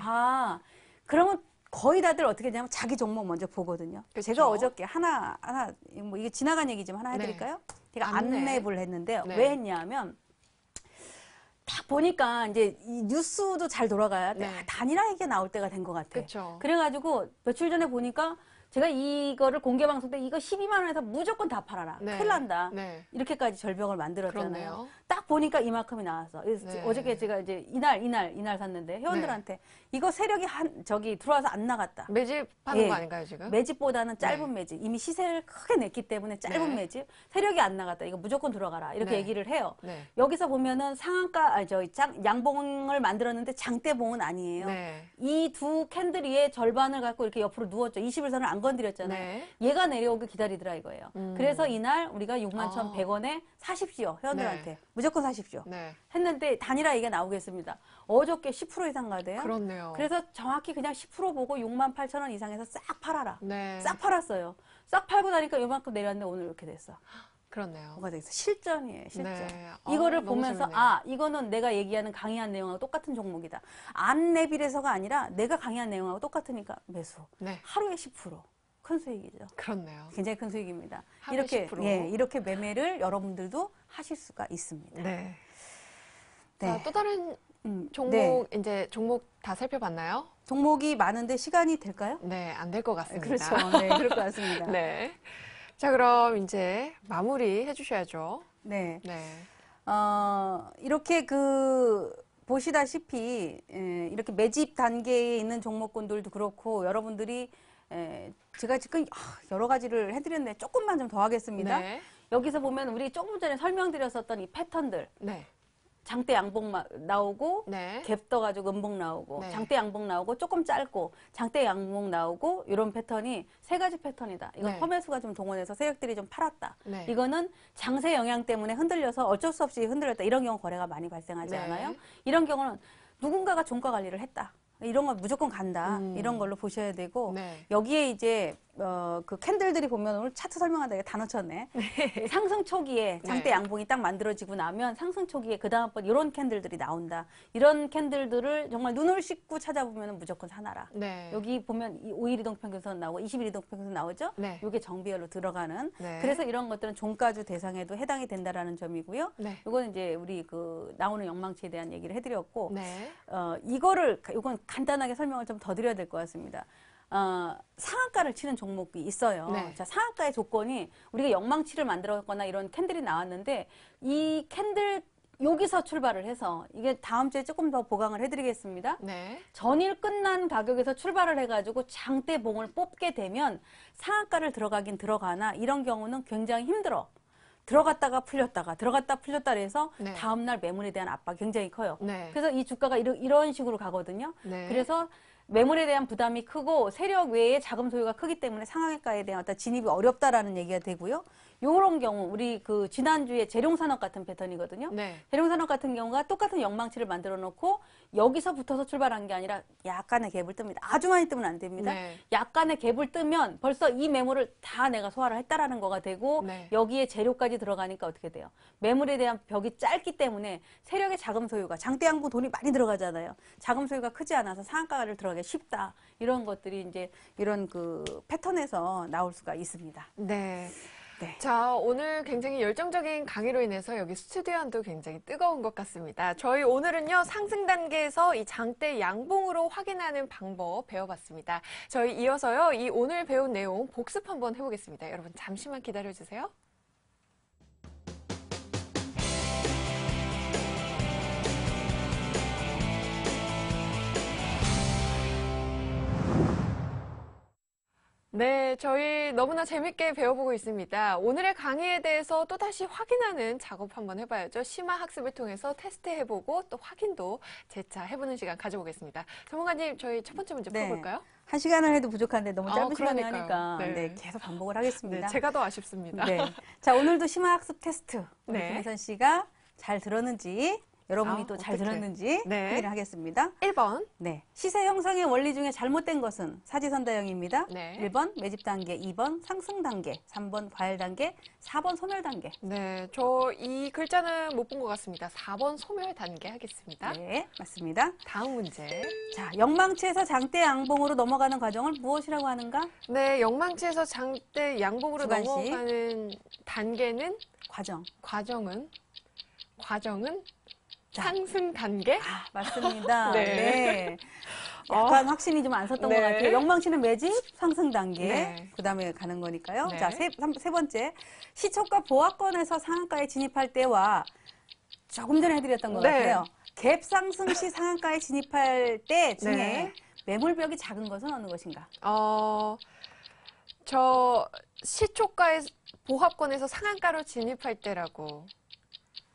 그러면 거의 다들 어떻게 되냐면 자기 종목 먼저 보거든요. 그쵸. 제가 어저께 하나 뭐 이게 지나간 얘기지만 하나 해드릴까요? 제가 안내. 안랩을 했는데요. 네. 왜 했냐면 딱 보니까 이제 이 뉴스도 잘 돌아가야 돼. 네. 단일화 얘기가 나올 때가 된 것 같아. 그쵸. 그래가지고 며칠 전에 보니까 제가 이거를 공개 방송 때 이거 12만 원에서 무조건 다 팔아라. 네. 큰일 난다. 네. 이렇게까지 절벽을 만들었잖아요. 그렇네요. 딱 보니까 이만큼이 나왔어. 그래서 네. 어저께 제가 이제 이날 샀는데 회원들한테 이거 세력이 들어와서 안 나갔다. 매집하는 예. 거 아닌가요, 지금? 매집보다는 짧은 네. 매집. 이미 시세를 크게 냈기 때문에 짧은 네. 매집. 세력이 안 나갔다. 이거 무조건 들어가라. 이렇게 네. 얘기를 해요. 네. 여기서 보면은 양봉을 만들었는데 장대봉은 아니에요. 네. 이 두 캔들 위에 절반을 갖고 이렇게 옆으로 누웠죠. 21선을 안 건드렸잖아요. 네. 얘가 내려오길 기다리더라 이거예요. 그래서 이날 우리가 61,100원에 사십시오. 회원들한테. 네. 무조건 사십시오. 네. 했는데 단일화 이게 나오겠습니다. 어저께 10% 이상 가대요. 그렇네요. 그래서 정확히 그냥 10% 보고 68,000원 이상에서 싹 팔아라. 네. 싹 팔았어요. 싹 팔고 나니까 요만큼 내렸는데 오늘 이렇게 됐어. 그렇네요. 뭐가 되겠어? 실전이에요, 실전. 네. 이거를 너무 보면서 재밌네요. 이거는 내가 얘기하는 강의한 내용하고 똑같은 종목이다. 안내빌에서가 아니라 내가 강의한 내용하고 똑같으니까 매수. 네. 하루에 10%. 큰 수익이죠. 그렇네요. 굉장히 큰 수익입니다. 하루에 이렇게 10%. 이렇게 매매를 여러분들도 하실 수가 있습니다. 네. 네. 자, 또 다른 종목 네. 이제 종목 다 살펴봤나요? 종목이 많은데 시간이 될까요? 네, 안 될 것 같습니다. 그렇죠. 네, 그럴 것 같습니다. 네. 자, 그럼 이제 마무리 해주셔야죠. 네. 네. 이렇게 보시다시피, 이렇게 매집 단계에 있는 종목군들도 그렇고, 여러분들이, 제가 지금 여러 가지를 해드렸는데, 조금만 좀 더 하겠습니다. 네. 여기서 보면 우리 조금 전에 설명드렸었던 이 패턴들, 네. 장대 양봉 나오고, 네. 갭 떠가지고 음봉 나오고, 네. 장대 양봉 나오고, 조금 짧고, 장대 양봉 나오고, 이런 패턴이 세 가지 패턴이다. 이건 네. 펌매수가 좀 동원해서 세력들이 좀 팔았다. 네. 이거는 장세 영향 때문에 흔들려서 어쩔 수 없이 흔들렸다. 이런 경우 거래가 많이 발생하지 네. 않아요? 이런 경우는 누군가가 종가 관리를 했다. 이런 건 무조건 간다. 이런 걸로 보셔야 되고, 네. 여기에 이제 그 캔들들이 보면 오늘 차트 설명하다가 다 놓쳤네. 상승 초기에 장대 네. 양봉이 딱 만들어지고 나면 상승 초기에 그 다음번 이런 캔들들이 나온다. 이런 캔들들을 정말 눈을 씻고 찾아보면 무조건 사놔라. 네. 여기 보면 5일 이동평균선 나오고 20일 이동평균선 나오죠? 네. 이게 정비열로 들어가는. 네. 그래서 이런 것들은 종가주 대상에도 해당이 된다라는 점이고요. 네. 이거는 이제 우리 나오는 영망치에 대한 얘기를 해드렸고, 네. 이건 간단하게 설명을 좀 더 드려야 될 것 같습니다. 상한가를 치는 종목이 있어요. 네. 자, 상한가의 조건이 우리가 영망치를 만들었거나 이런 캔들이 나왔는데 이 캔들 여기서 출발을 해서 이게 다음 주에 조금 더 보강을 해드리겠습니다. 네. 전일 끝난 가격에서 출발을 해가지고 장대봉을 뽑게 되면 상한가를 들어가긴 들어가나 이런 경우는 굉장히 힘들어. 들어갔다가 풀렸다가 들어갔다 풀렸다 해서 네. 다음날 매물에 대한 압박이 굉장히 커요. 네. 그래서 이 주가가 이런 식으로 가거든요. 네. 그래서 매물에 대한 부담이 크고 세력 외에 자금 소유가 크기 때문에 상한가에 대한 어떤 진입이 어렵다라는 얘기가 되고요. 요런 경우 우리 지난주에 재룡산업 같은 패턴이거든요. 네. 재룡산업 같은 경우가 똑같은 영망치를 만들어 놓고 여기서 붙어서 출발한 게 아니라 약간의 갭을 뜹니다. 아주 많이 뜨면 안 됩니다. 네. 약간의 갭을 뜨면 벌써 이 매물을 다 내가 소화를 했다라는 거가 되고 네. 여기에 재료까지 들어가니까 어떻게 돼요? 매물에 대한 벽이 짧기 때문에 세력의 자금 소유가 장대 양봉 돈이 많이 들어가잖아요. 자금 소유가 크지 않아서 상한가를 들어가기 쉽다. 이런 것들이 이제 이런 패턴에서 나올 수가 있습니다. 네. 네. 자, 오늘 굉장히 열정적인 강의로 인해서 여기 스튜디오 안도 굉장히 뜨거운 것 같습니다. 저희 오늘은요, 상승 단계에서 이 장대 양봉으로 확인하는 방법 배워봤습니다. 저희 이어서요, 이 오늘 배운 내용 복습 한번 해보겠습니다. 여러분, 잠시만 기다려주세요. 네, 저희 너무나 재밌게 배워보고 있습니다. 오늘의 강의에 대해서 또다시 확인하는 작업 한번 해봐야죠. 심화 학습을 통해서 테스트해보고 또 확인도 재차 해보는 시간 가져보겠습니다. 전문가님, 저희 첫 번째 문제 네. 풀어볼까요? 한 시간을 해도 부족한데 너무 짧은 시간에 그러니까요. 하니까 네. 네, 계속 반복을 네, 하겠습니다. 제가 더 아쉽습니다. 네. 자, 오늘도 심화학습 테스트. 우리 네. 김혜선 씨가 잘 들었는지, 여러분이 또 잘 어떡해. 들었는지 네. 확인을 하겠습니다. 1번. 네. 시세 형성의 원리 중에 잘못된 것은 사지선다형입니다. 네. 1번 매집 단계, 2번 상승 단계, 3번 과열 단계, 4번 소멸 단계. 네, 저 이 글자는 못 본 것 같습니다. 4번 소멸 단계 하겠습니다. 네, 맞습니다. 다음 문제. 자, 영망치에서 장대 양봉으로 넘어가는 과정을 무엇이라고 하는가? 네, 영망치에서 장대 양봉으로 주관식. 넘어가는 단계는 과정. 과정은 자. 상승 단계? 아, 맞습니다. 네. 네. 약간 확신이 좀 안 섰던 네. 것 같아요. 영망치는 매집, 상승 단계. 네. 그 다음에 가는 거니까요. 네. 자, 세 번째. 시초가 보합권에서 상한가에 진입할 때와 조금 전에 해드렸던 것 네. 같아요. 갭 상승 시 상한가에 진입할 때 중에 네. 매물벽이 작은 것은 어느 것인가? 저 시초가의 보합권에서 상한가로 진입할 때라고.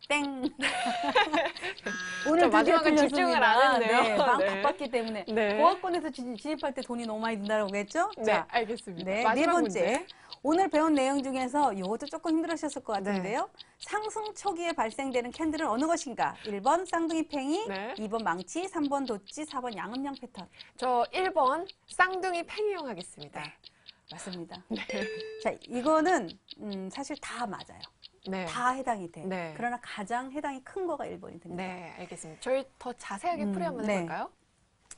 땡. 저 오늘 드디어 마지막은 집중을 틀렸습니다. 안 했네요. 네, 마음 네. 바빴기 때문에. 네. 보합권에서 진입할 때 돈이 너무 많이 든다고 했죠? 네, 자, 알겠습니다. 네, 네 마지막 번째. 문제. 오늘 배운 내용 중에서 이것도 조금 힘들으셨을 것 같은데요. 네. 상승 초기에 발생되는 캔들은 어느 것인가? 1번 쌍둥이 팽이, 네. 2번 망치, 3번 도치, 4번 양음양 패턴. 저 1번 쌍둥이 팽이형 하겠습니다. 맞습니다. 네. 자, 이거는 사실 다 맞아요. 네. 다 해당이 돼. 네. 그러나 가장 해당이 큰 거가 1번이 됩니다. 네, 알겠습니다. 저희 더 자세하게 풀이 한번 네. 해볼까요?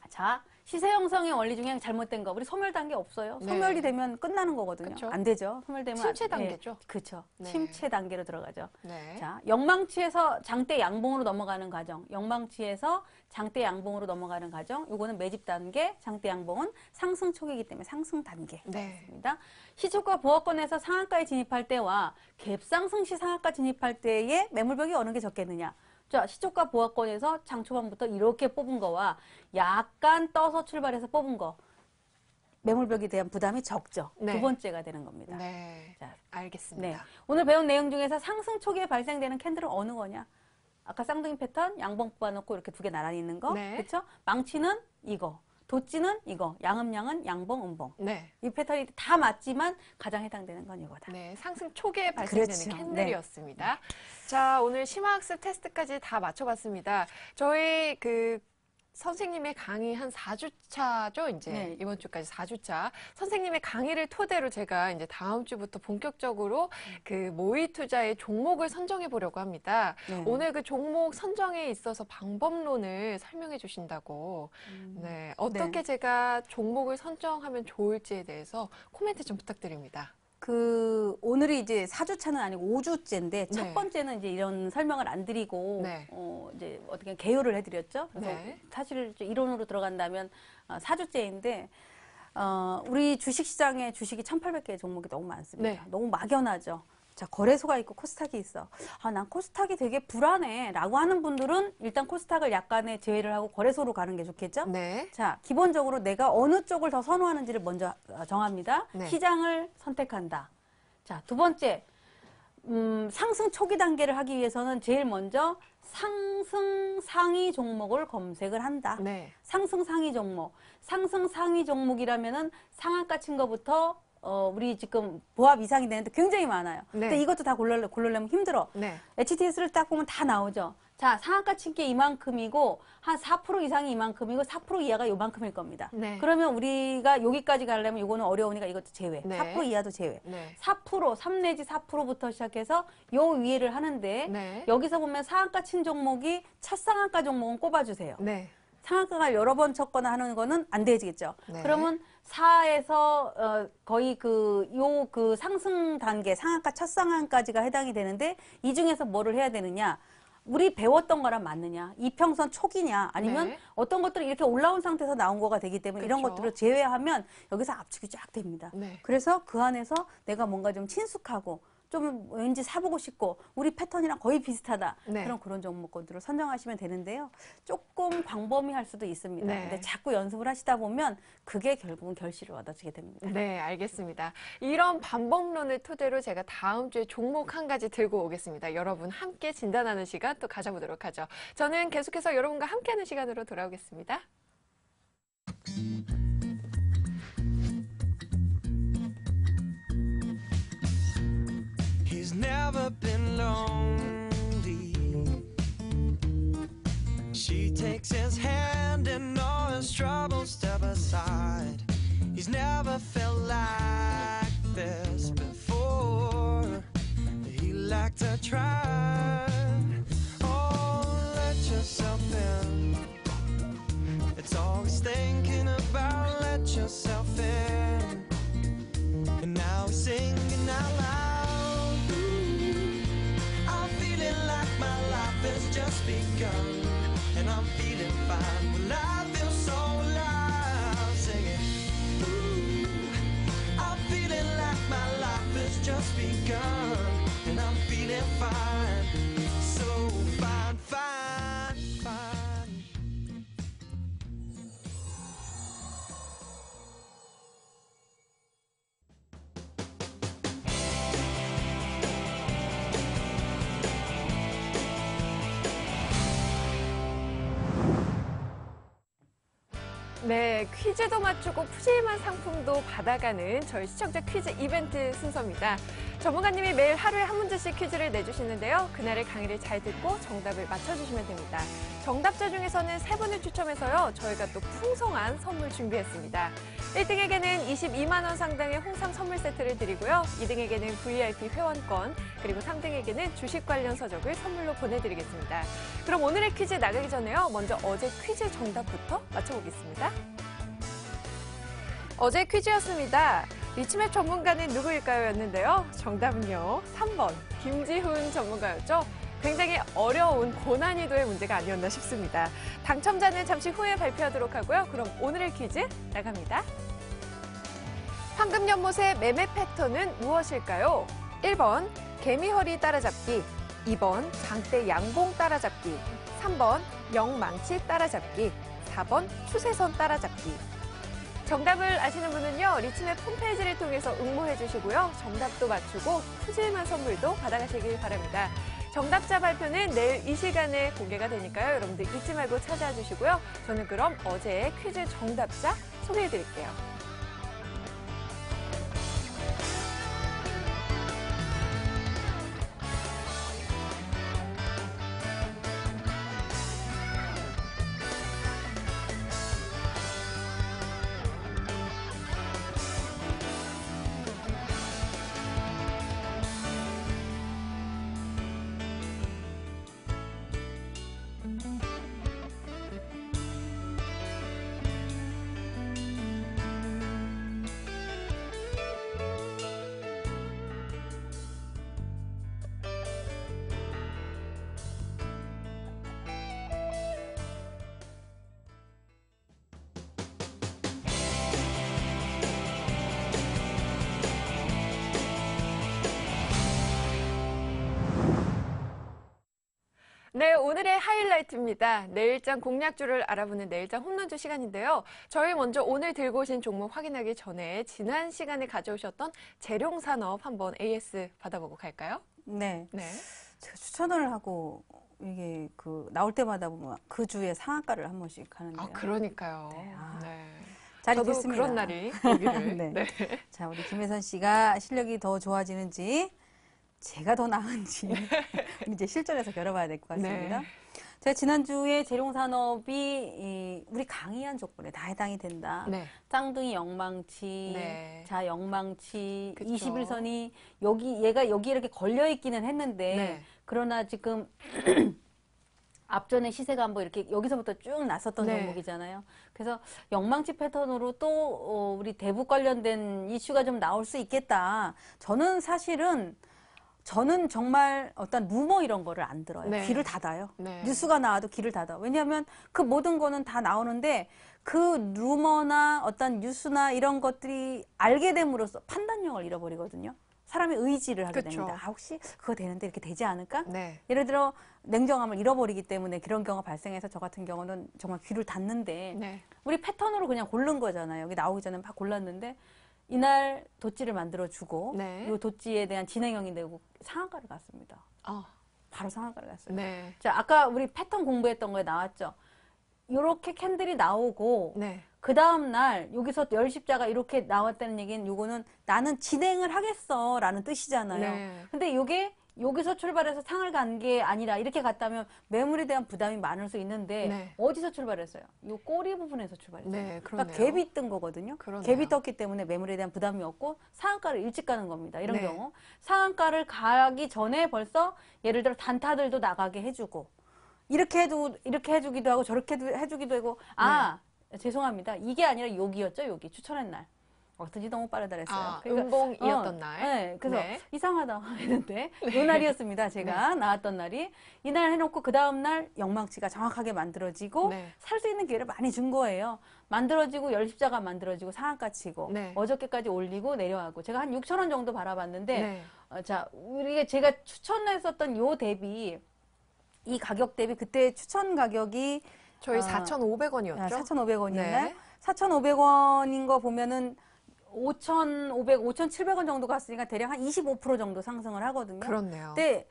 자, 시세 형성의 원리 중에 잘못된 거, 우리 소멸 단계 없어요. 네. 소멸이 되면 끝나는 거거든요. 그쵸. 안 되죠. 소멸되면 침체 단계죠. 네. 그렇죠. 네. 침체 단계로 들어가죠. 네. 자, 영망치에서 장대 양봉으로 넘어가는 과정. 영망치에서 장대 양봉으로 넘어가는 과정. 요거는 매집 단계, 장대 양봉은 상승 초기이기 때문에 상승 단계. 네. 입니다. 시초가 보합권에서 상한가에 진입할 때와 갭상승 시 상한가 진입할 때의 매물벽이 어느 게 적겠느냐. 자, 시초가 보합권에서 장 초반부터 이렇게 뽑은 거와 약간 떠서 출발해서 뽑은 거. 매물벽에 대한 부담이 적죠. 네. 두 번째가 되는 겁니다. 네. 자, 알겠습니다. 네. 오늘 배운 내용 중에서 상승 초기에 발생되는 캔들은 어느 거냐? 아까 쌍둥이 패턴, 양봉 뽑아놓고 이렇게 두 개 나란히 있는 거. 네. 그렇죠? 망치는 이거. 도찌는 이거. 양음양은 양봉, 음봉. 네. 이 패턴이 다 맞지만 가장 해당되는 건 이거다. 네, 상승 초기에 발생되는 그렇죠. 캔들이었습니다. 자, 오늘 심화학습 테스트까지 다 맞춰봤습니다. 저희 선생님의 강의 한 4주차죠, 이제. 네. 이번 주까지 4주차. 선생님의 강의를 토대로 제가 이제 다음 주부터 본격적으로 모의 투자의 종목을 선정해 보려고 합니다. 네. 오늘 그 종목 선정에 있어서 방법론을 설명해 주신다고. 네. 어떻게 제가 종목을 선정하면 좋을지에 대해서 코멘트 좀 부탁드립니다. 오늘이 이제 4주차는 아니고 5주째인데 네. 첫 번째는 이제 이런 설명을 안 드리고 네. 이제 어떻게 개요를 해드렸죠. 그래서 네. 사실 이제 이론으로 들어간다면 4주째인데 우리 주식시장에 주식이 1,800개의 종목이 너무 많습니다. 네. 너무 막연하죠. 자, 거래소가 있고 코스닥이 있어. 난 코스닥이 되게 불안해 라고 하는 분들은 일단 코스닥을 약간의 제외를 하고 거래소로 가는 게 좋겠죠. 네. 자, 기본적으로 내가 어느 쪽을 더 선호하는지를 먼저 정합니다. 네. 시장을 선택한다. 자, 두 번째, 상승 초기 단계를 하기 위해서는 제일 먼저 상승 상위 종목을 검색을 한다. 네. 상승 상위 종목. 상승 상위 종목이라면은 상한가 친 거부터 우리 지금 보합 이상이 되는데 굉장히 많아요. 네. 근데 이것도 다 고르려면 힘들어. 네. HTS를 딱 보면 다 나오죠. 자, 상한가 친 게 이만큼이고 한 4% 이상이 이만큼이고 4% 이하가 요만큼일 겁니다. 네. 그러면 우리가 여기까지 가려면 이거는 어려우니까 이것도 제외. 네. 4% 이하도 제외. 네. 4%, 3 내지 4%부터 시작해서 요 위에를 하는데 네. 여기서 보면 상한가 친 종목이 첫 상한가 종목은 꼽아주세요. 네. 상한가가 여러 번 쳤거나 하는 거는 안 되겠죠. 네. 그러면 4에서 거의 상승 단계, 상한가 첫 상한까지가 해당이 되는데 이 중에서 뭐를 해야 되느냐? 우리 배웠던 거랑 맞느냐? 이평선 초기냐? 아니면 네. 어떤 것들이 이렇게 올라온 상태에서 나온 거가 되기 때문에 이런 그렇죠. 것들을 제외하면 여기서 압축이 쫙 됩니다. 네. 그래서 그 안에서 내가 뭔가 좀 친숙하고 좀 왠지 사보고 싶고 우리 패턴이랑 거의 비슷하다. 네. 그런 종목군들을 선정하시면 되는데요. 조금 광범위할 수도 있습니다. 네. 근데 자꾸 연습을 하시다 보면 그게 결국은 결실을 얻어지게 됩니다. 네, 알겠습니다. 이런 방법론을 토대로 제가 다음 주에 종목 한 가지 들고 오겠습니다. 여러분 함께 진단하는 시간 또 가져보도록 하죠. 저는 계속해서 여러분과 함께하는 시간으로 돌아오겠습니다. He's never been lonely. She takes his hand and all his troubles step aside. He's never felt like this before. He liked to try. Oh, let yourself in. It's all he's thinking about. Let yourself in. And now he's singing out loud. I'm feeling like my life has just begun. And I'm feeling fine. Well, I feel so alive. Singing. Ooh, I'm feeling like my life has just begun. And I'm feeling fine. So fine, fine, fine. 네, 퀴즈도 맞추고 푸짐한 상품도 받아가는 저희 시청자 퀴즈 이벤트 순서입니다. 전문가님이 매일 하루에 한 문제씩 퀴즈를 내주시는데요. 그날의 강의를 잘 듣고 정답을 맞춰주시면 됩니다. 정답자 중에서는 3분을 추첨해서요. 저희가 또 풍성한 선물 준비했습니다. 1등에게는 22만 원 상당의 홍삼 선물 세트를 드리고요. 2등에게는 VIP 회원권, 그리고 3등에게는 주식 관련 서적을 선물로 보내드리겠습니다. 그럼 오늘의 퀴즈 나가기 전에요. 먼저 어제 퀴즈 정답부터 맞춰보겠습니다. 어제 퀴즈였습니다. 리치맵 전문가는 누구일까요? 였는데요. 정답은요. 3번 김지훈 전문가였죠. 굉장히 어려운 고난이도의 문제가 아니었나 싶습니다. 당첨자는 잠시 후에 발표하도록 하고요. 그럼 오늘의 퀴즈 나갑니다. 황금연못의 매매 패턴은 무엇일까요? 1번 개미허리 따라잡기, 2번 장대 양봉 따라잡기, 3번 영망치 따라잡기, 4번 추세선 따라잡기. 정답을 아시는 분은요, 리치맵 홈페이지를 통해서 응모해 주시고요. 정답도 맞추고 푸짐한 선물도 받아가시길 바랍니다. 정답자 발표는 내일 이 시간에 공개가 되니까요. 여러분들 잊지 말고 찾아와 주시고요. 저는 그럼 어제의 퀴즈 정답자 소개해 드릴게요. 네, 오늘의 하이라이트입니다. 내일장 공략주를 알아보는 내일장 홈런주 시간인데요. 저희 먼저 오늘 들고 오신 종목 확인하기 전에 지난 시간에 가져오셨던 재룡산업 한번 AS 받아보고 갈까요? 네. 네. 제가 추천을 하고 이게 나올 때마다 보면 그 주에 상한가를 한 번씩 하는데요. 아, 그러니까요. 네. 네. 잘 저도 됐습니다. 그런 날이 오기를. 네. 네. 자, 우리 김혜선 씨가 실력이 더 좋아지는지 제가 더 나은지 이제 실전에서 겨뤄봐야 될 것 같습니다. 네. 제가 지난주에 재룡산업이 우리 강의한 조건에 다 해당이 된다. 네. 쌍둥이 영망치, 네. 자 영망치, 그쵸. 21선이 얘가 여기 이렇게 걸려 있기는 했는데 네. 그러나 지금 앞전에 시세가 한번 이렇게 여기서부터 쭉 났었던 네. 종목이잖아요. 그래서 영망치 패턴으로 또 우리 대북 관련된 이슈가 좀 나올 수 있겠다. 저는 정말 어떤 루머 이런 거를 안 들어요. 네. 귀를 닫아요. 네. 뉴스가 나와도 귀를 닫아. 왜냐하면 그 모든 거는 다 나오는데 그 루머나 어떤 뉴스나 이런 것들이 알게 됨으로써 판단력을 잃어버리거든요. 사람의 의지를 하게 그쵸. 됩니다. 아, 혹시 그거 되는데 이렇게 되지 않을까? 네. 예를 들어 냉정함을 잃어버리기 때문에 그런 경우가 발생해서 저 같은 경우는 정말 귀를 닫는데 네. 우리 패턴으로 그냥 고른 거잖아요. 여기 나오기 전에 막 골랐는데 이날 도찌를 만들어주고 네. 이 도찌에 대한 진행형이 되고 상한가를 갔습니다. 아, 바로 상한가를 갔어요. 네. 자, 아까 우리 패턴 공부했던 거에 나왔죠. 이렇게 캔들이 나오고 네. 그 다음 날 여기서 열 십자가 이렇게 나왔다는 얘기는 요거는 나는 진행을 하겠어 라는 뜻이잖아요. 네. 근데 이게 여기서 출발해서 상을 간 게 아니라 이렇게 갔다면 매물에 대한 부담이 많을 수 있는데 네. 어디서 출발했어요? 요 꼬리 부분에서 출발했어요. 네, 그러니까 그러네요. 갭이 뜬 거거든요. 그러네요. 갭이 떴기 때문에 매물에 대한 부담이 없고 상한가를 일찍 가는 겁니다. 이런 네. 경우 상한가를 가기 전에 벌써 예를 들어 단타들도 나가게 해주고 이렇게 해주기도 하고 저렇게 해주기도 하고 죄송합니다. 이게 아니라 여기였죠. 여기 추천한 날. 어쩐지 너무 빠르다 그랬어요. 아, 그러니까, 음봉이었던 날. 네, 그래서 네. 이상하다 했는데 이 날이었습니다. 제가 나왔던 날이 이날 해놓고 그 다음 날 영망치가 정확하게 만들어지고 네. 살 수 있는 기회를 많이 준 거예요. 만들어지고 열십자가 만들어지고 상한가 치고 네. 어저께까지 올리고 내려가고 제가 한 6천 원 정도 바라봤는데 네. 자 우리가 제가 추천했었던 요 대비 이 가격 대비 그때 추천 가격이 저희 4,500원이었죠? 4,500원이었나요? 네. 4,500원인 거 보면은 5,500, 5,700원 정도 갔으니까 대략 한 25% 정도 상승을 하거든요. 그렇네요. 근데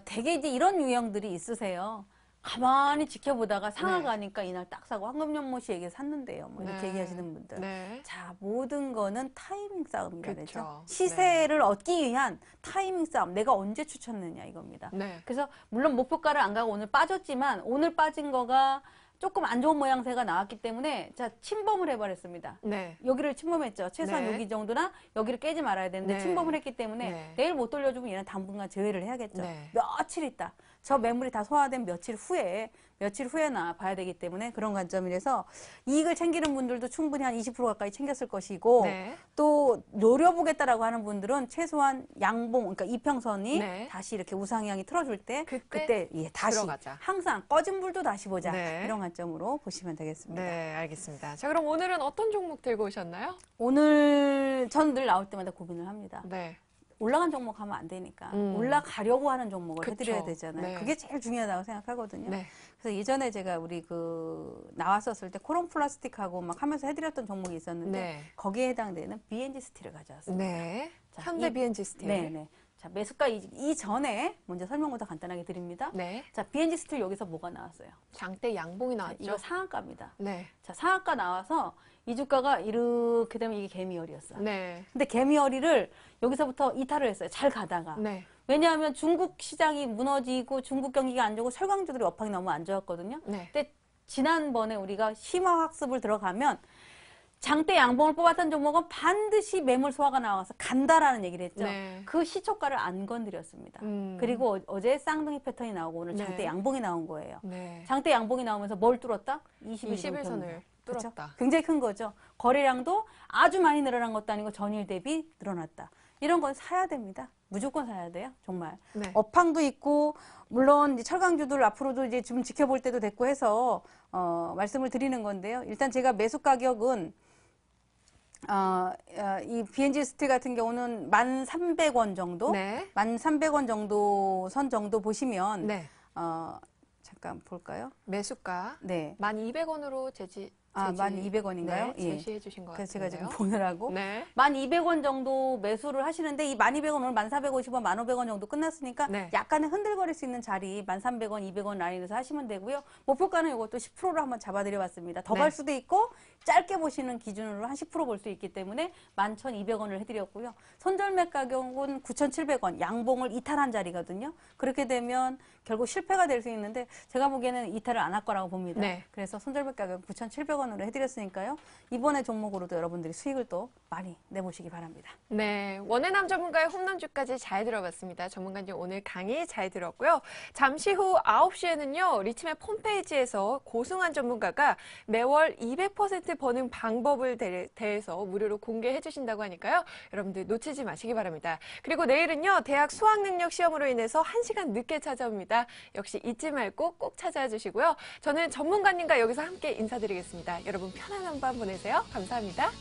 되게 이제 이런 유형들이 있으세요. 가만히 지켜보다가 상하 네. 가니까 이날 딱 사고 황금연못이 얘기 샀는데요. 뭐 이렇게 네. 얘기하시는 분들. 네. 자, 모든 거는 타이밍 싸움이라 그쵸. 그랬죠. 시세를 얻기 위한 타이밍 싸움. 내가 언제 추천느냐 이겁니다. 네. 그래서 물론 목표가를 안 가고 오늘 빠졌지만 오늘 빠진 거가 조금 안 좋은 모양새가 나왔기 때문에 자 침범을 해버렸습니다. 네. 여기를 침범했죠. 최소한 네. 여기 정도나 여기를 깨지 말아야 되는데 네. 침범을 했기 때문에 네. 내일 못 돌려주면 얘는 당분간 제외를 해야겠죠. 네. 며칠 있다. 저 매물이 다 소화된 며칠 후에나 봐야 되기 때문에 그런 관점이라서 이익을 챙기는 분들도 충분히 한 20% 가까이 챙겼을 것이고 네. 또 노려보겠다라고 하는 분들은 최소한 양봉, 그러니까 이평선이 네. 다시 이렇게 우상향이 틀어줄 때 그때 예, 다시 들어가자. 항상 꺼진 불도 다시 보자. 네. 이런 관점으로 보시면 되겠습니다. 네, 알겠습니다. 자, 그럼 오늘은 어떤 종목 들고 오셨나요? 오늘 전 늘 나올 때마다 고민을 합니다. 네. 올라간 종목 하면 안 되니까 음. 올라가려고 하는 종목을 그쵸. 해드려야 되잖아요. 네. 그게 제일 중요하다고 생각하거든요. 네. 그래서 예전에 제가 우리 나왔었을 때 코론 플라스틱하고 막 하면서 해드렸던 종목이 있었는데 네. 거기에 해당되는 BNG 스틸을 가져왔습니다. 네. 자, 현대 이- BNG 스틸. 네네. 자, 매수가 이전에 먼저 설명부터 간단하게 드립니다. 네. 자, BNG 스틸 여기서 뭐가 나왔어요? 장대 양봉이 자, 나왔죠? 이거 상한가입니다. 네. 자, 상한가 나와서 이 주가가 이렇게 되면 이게 개미열이었어요. 네. 근데 개미열이를 여기서부터 이탈을 했어요. 잘 가다가. 네. 왜냐하면 중국 시장이 무너지고 중국 경기가 안 좋고 설광주들이 업황이 너무 안 좋았거든요. 네. 근데 지난번에 우리가 심화 학습을 들어가면 장대 양봉을 뽑았던 종목은 반드시 매물 소화가 나와서 간다라는 얘기를 했죠. 네. 그 시초가를 안 건드렸습니다. 음. 그리고 어제 쌍둥이 패턴이 나오고 오늘 네. 장대 양봉이 나온 거예요. 네. 장대 양봉이 나오면서 뭘 뚫었다? 21선을 뚫었다. 굉장히 큰 거죠. 거래량도 아주 많이 늘어난 것도 아니고 전일 대비 늘어났다. 이런 건 사야 됩니다. 무조건 사야 돼요. 정말. 네. 업황도 있고 물론 이제 철강주들 앞으로도 이제 좀 지켜볼 때도 됐고 해서 말씀을 드리는 건데요. 일단 제가 매수 가격은 이 BNG 스틸 같은 경우는 1,300원 정도, 네. 1,300원 정도 선 정도 보시면 네. 잠깐 볼까요? 매수가 네. 1,200원으로 제시. 1,200원인가요? 네, 제시해 주신 것 그래서 같은데요. 제가 지금 보느라고 네. 1,200원 정도 매수를 하시는데 이 1,200원 오늘 1,450원, 1,500원 정도 끝났으니까 네. 약간의 흔들거릴 수 있는 자리 1,300원, 200원 라인에서 하시면 되고요. 목표가는 이것도 10%로 한번 잡아드려봤습니다. 더 네. 갈 수도 있고 짧게 보시는 기준으로 한 10% 볼 수 있기 때문에 11,200원을 해드렸고요. 손절매 가격은 9,700원, 양봉을 이탈한 자리거든요. 그렇게 되면 결국 실패가 될 수 있는데 제가 보기에는 이탈을 안 할 거라고 봅니다. 네. 그래서 손절매 가격 9,700원으로 해드렸으니까요. 이번에 종목으로도 여러분들이 수익을 또 많이 내보시기 바랍니다. 네, 원해남 전문가의 홈런주까지 잘 들어봤습니다. 전문가님 오늘 강의 잘 들었고요. 잠시 후 9시에는요. 리치맵 홈페이지에서 고승환 전문가가 매월 200% 버는 방법을 대해서 무료로 공개해 주신다고 하니까요. 여러분들 놓치지 마시기 바랍니다. 그리고 내일은요. 대학 수학능력 시험으로 인해서 1시간 늦게 찾아옵니다. 역시 잊지 말고 꼭 찾아와 주시고요. 저는 전문가님과 여기서 함께 인사드리겠습니다. 여러분 편안한 밤 보내세요. 감사합니다.